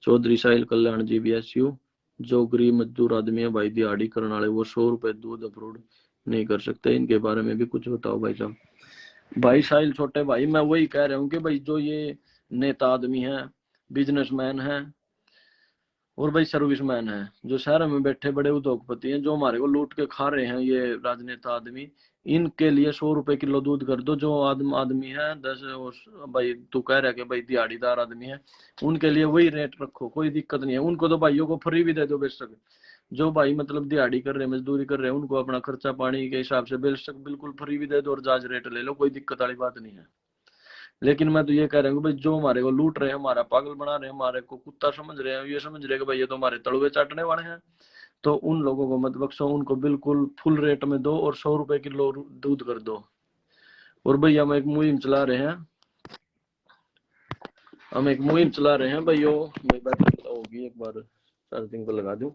चौधरी साहिल कल्याण जी भी एसयू, जो गरीब मजदूर आदमी है भाई, दिहाड़ी करने वाले, वो 100 रुपए दूध अप्रूव नहीं कर सकते, इनके बारे में भी कुछ बताओ भाई साहब। भाई साहिल छोटे भाई, मैं वही कह रहा हूँ कि भाई जो ये नेता आदमी है, बिजनेसमैन है, और भाई सर्विसमैन है, जो शहर में बैठे बड़े उद्योगपति हैं, जो हमारे को लूट के खा रहे हैं, ये राजनेता आदमी, इनके लिए 100 रुपए किलो दूध कर दो। जो आदमी है 10, भाई तू कह रहा है कि भाई दिहाड़ीदार आदमी है, उनके लिए वही रेट रखो, कोई दिक्कत नहीं है। उनको तो भाइयों को फ्री भी दे दो बेशक, जो भाई मतलब दिहाड़ी कर रहे हैं, मजदूरी कर रहे हैं, उनको अपना खर्चा पानी के हिसाब से बेशक बिल्कुल फ्री भी दे दो, और जायज रेट ले लो, कोई दिक्कत वाली बात नहीं है। लेकिन मैं तो ये कह रहा हूँ भाई, जो हमारे को लूट रहे हैं, हमारा पागल बना रहे हैं, हमारे को कुत्ता समझ रहे हैं, ये समझ रहे हैं कि भाई ये तो हमारे तड़ुए चाटने वाले हैं, तो उन लोगों को मत बख्शो, उनको बिल्कुल फुल रेट में दो, और 100 रुपए किलो दूध कर दो। और भैया हम एक मुहिम चला रहे हैं, हम एक मुहिम चला रहे हैं भाइयों। मेरी बैटरी होगी, एक बार चार्जिंग पे लगा दूं।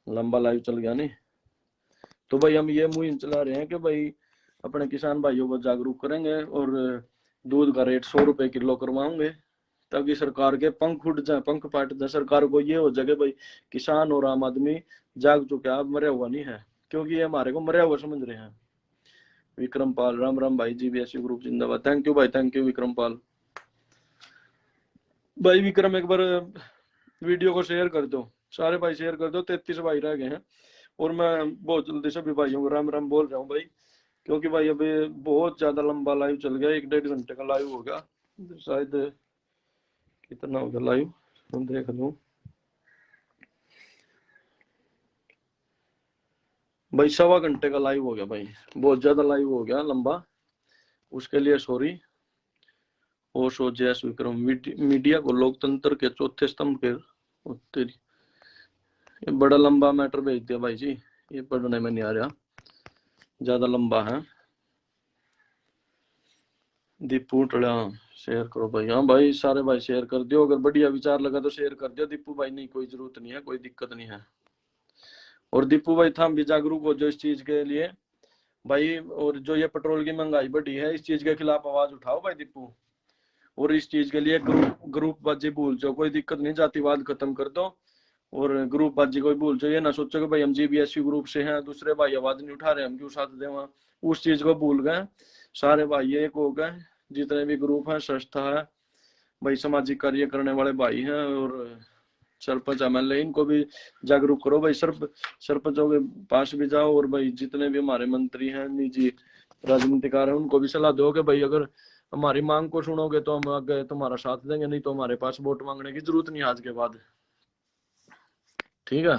लंबा लाइव चल गया नहीं तो भाई हम ये मुहिम चला रहे हैं कि भाई अपने किसान भाइयों को जागरूक करेंगे और दूध का रेट 100 रुपए किलो करवाएंगे, ताकि सरकार के पंख उठ जाए, पंख पाट जाए। सरकार को ये हो जाए भाई किसान और आम आदमी जाग चुके हैं, अब मरे हुआ नहीं है, क्योंकि ये हमारे को मरे हुआ समझ रहे हैं। विक्रम पाल, राम राम भाई, जीबीएसयू ग्रुप जिंदाबाद। थैंक यू भाई, थैंक यू विक्रम पाल भाई। विक्रम एक बार वीडियो को शेयर कर दो, सारे भाई शेयर कर दो। 33 भाई रह गए हैं और मैं बहुत जल्दी सभी भाइयों को राम राम बोल रहा हूँ भाई, क्योंकि भाई अभी बहुत ज्यादा लंबा लाइव चल गया, 1-1.5 घंटे का लाइव हो गया शायद। कितना हो गया लाइव हम देख लूं भाई, 1.25 घंटे का लाइव हो गया भाई, बहुत ज्यादा लाइव हो गया लंबा, उसके लिए सॉरी। ओ सो जय श्री विक्रम। मीडिया को लोकतंत्र के चौथे स्तंभ के तेरी, ये बड़ा लंबा मैटर भेज दिया भाई जी, ये पढ़ने में नहीं आ रहा, ज्यादा लंबा है। दीपू टड़ा शेयर करो भाई। हाँ भाई सारे भाई शेयर कर दियो, अगर बढ़िया विचार लगा तो शेयर कर दियो दीपू भाई। नहीं कोई जरूरत नहीं है, कोई दिक्कत नहीं है। और दीपू भाई था भी जागरूक हो जो इस चीज के लिए भाई, और जो ये पेट्रोल की महंगाई बढ़ी है इस चीज के खिलाफ आवाज उठाओ भाई दीपू। और इस चीज के लिए ग्रुप बाजी भूल जाओ, कोई दिक्कत नहीं, जातिवाद खत्म कर दो और ग्रुप बाजी कोई भूल जाओ। ये ना सोचो कि भाई हम जीबीएसयू ग्रुप से हैं, दूसरे भाई आवाज नहीं उठा रहे, हम क्यों साथ दें वहां, उस चीज को भूल गए। सारे भाई एक हो गए, जितने भी ग्रुप है, संस्था है भाई, सामाजिक कार्य करने वाले भाई हैं, और सरपंच एमएलए इनको भी जागरूक करो भाई। सरपंचों के पास भी जाओ, और भाई जितने भी हमारे मंत्री हैं, निजी राजनीतिकार हैं, उनको भी सलाह दो कि भाई अगर हमारी मांग को सुनोगे तो हम आगे तुम्हारा साथ देंगे, नहीं तो हमारे पास वोट मांगने की जरूरत नहीं आज के बाद। ठीक है,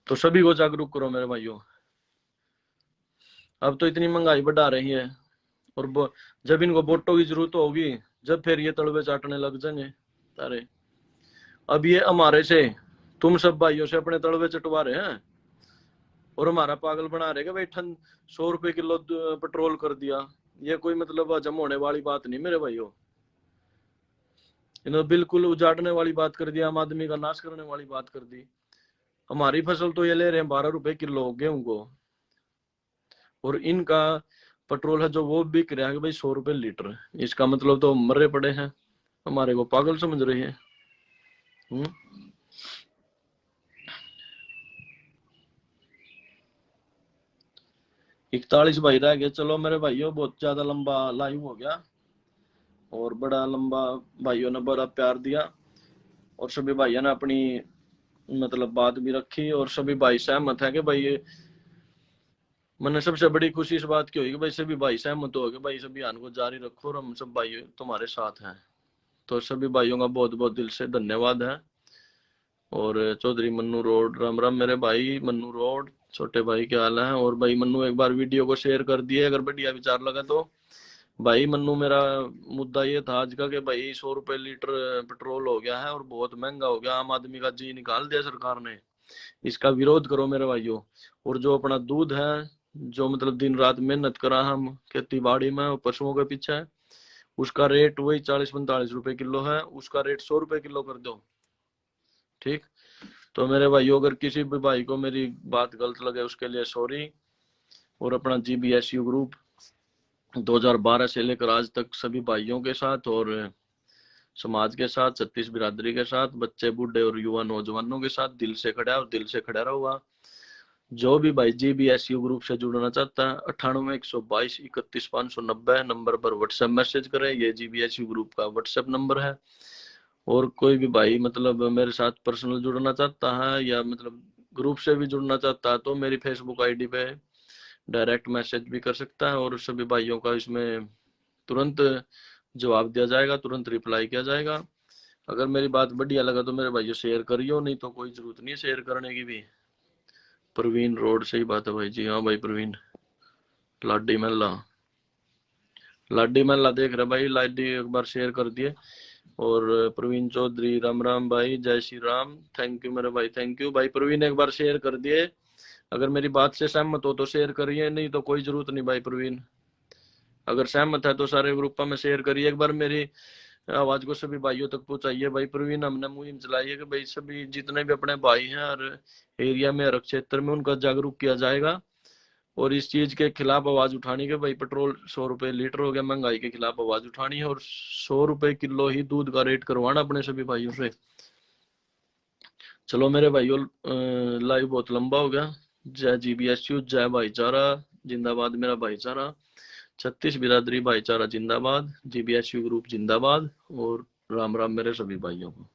तो सभी को जागरूक करो मेरे भाइयों। अब तो इतनी महंगाई बढ़ा रही है, और जब इनको वोटों की जरूरत होगी, जब फिर ये तलवे चाटने लग जाएंगे तारे। अब ये हमारे से, तुम सब भाइयों से अपने तलवे चटवा रहे हैं और हमारा पागल बना रहे कि भाई 100 रुपए किलो पेट्रोल कर दिया। ये कोई मतलब हजम होने वाली बात नहीं मेरे भाइयों। इन्होंने बिल्कुल उजाड़ने वाली बात कर दी, आम आदमी का नाश करने वाली बात कर दी। हमारी फसल तो ये ले रहे हैं 12 रुपए किलो गेहूं को, और इनका पेट्रोल है जो वो बिक रहा है भाई 100 रुपए लीटर। इसका मतलब तो मरे पड़े हैं, हमारे को पागल समझ रहे हैं। 41 भाई रह गए। चलो मेरे भाइयों, बहुत ज्यादा लंबा लाइव हो गया और बड़ा लंबा भाइयों ने बड़ा प्यार दिया, और सभी भाइयों ने अपनी मतलब बात भी रखी, और सभी भाई सहमत है कि भाई ये मैंने सबसे बड़ी खुशी इस बात की हुई कि भाई सभी भाई सहमत हो गए भाई, सभी अभियान को जारी रखो और हम सब भाई तुम्हारे साथ हैं। तो सभी भाइयों का बहुत बहुत दिल से धन्यवाद है। और चौधरी मन्नू रोड, राम राम मेरे भाई मन्नू रोड, छोटे भाई क्या हाल है। और भाई मन्नू एक बार वीडियो को शेयर कर दिए अगर बढ़िया विचार लगा तो। भाई मन्नू मेरा मुद्दा ये था आज का कि भाई 100 रुपए लीटर पेट्रोल हो गया है और बहुत महंगा हो गया, आम आदमी का जी निकाल दिया सरकार ने। इसका विरोध करो मेरे भाइयों। और जो अपना दूध है, जो मतलब दिन रात मेहनत करा हम खेती बाड़ी में और पशुओं के पीछे, उसका रेट वही 40-45 रुपए किलो है, उसका रेट 100 रुपए किलो कर दो। ठीक, तो मेरे भाइयों अगर किसी भी भाई को मेरी बात गलत लगे उसके लिए सॉरी। और अपना जीबीएसयू ग्रुप 2012 से लेकर आज तक सभी भाइयों के साथ और समाज के साथ, 36 बिरादरी के साथ, बच्चे बूढ़े और युवा नौजवानों के साथ दिल से खड़ा और दिल से खड़ा रहूंगा। जो भी भाई जीबीएसयू ग्रुप से जुड़ना चाहता है 98-122-31-590 नंबर पर व्हाट्सएप मैसेज करें। ये जीबीएसयू ग्रुप का व्हाट्सएप नंबर है। और कोई भी भाई मतलब मेरे साथ पर्सनल जुड़ना चाहता है या मतलब ग्रुप से भी जुड़ना चाहता है तो मेरी फेसबुक आईडी पे डायरेक्ट मैसेज भी कर सकता है, और सभी भाइयों का इसमें तुरंत जवाब दिया जाएगा, तुरंत रिप्लाई किया जाएगा। अगर मेरी बात बढ़िया लगा तो मेरे भाइयों शेयर करियो, नहीं तो कोई जरूरत नहीं है शेयर करने की भी। प्रवीण रोड, सही बात है भाई जी। हाँ भाई प्रवीण, लाडी महला देख रहे भाई, लाडी एक बार शेयर कर दिए। और प्रवीण चौधरी, राम राम भाई, जय श्री राम, थैंक यू मेरे भाई, थैंक यू भाई। प्रवीण एक बार शेयर कर दिए, अगर मेरी बात से सहमत हो तो शेयर करिए, नहीं तो कोई जरूरत नहीं भाई प्रवीण। अगर सहमत है तो सारे ग्रुप में शेयर करिए, एक बार मेरी आवाज को सभी भाइयों तक पहुंचाइए। भाई प्रवीण हमने मुहिम चलाई है कि भाई सभी जितने भी अपने भाई हैं हर एरिया में हर क्षेत्र में उनका जागरूक किया जाएगा, और इस चीज के खिलाफ आवाज उठानी के भाई पेट्रोल 100 रुपए लीटर हो गया, महंगाई के खिलाफ आवाज उठानी है, और 100 रुपए किलो ही दूध का रेट करवाना अपने सभी भाइयों से। चलो मेरे भाइयों, लाइव बहुत लंबा हो गया। जय GBSU, जय भाईचारा, जिंदाबाद मेरा भाईचारा, 36 बिरादरी भाईचारा जिंदाबाद, GBSU ग्रुप जिंदाबाद, और राम राम मेरे सभी भाइयों को।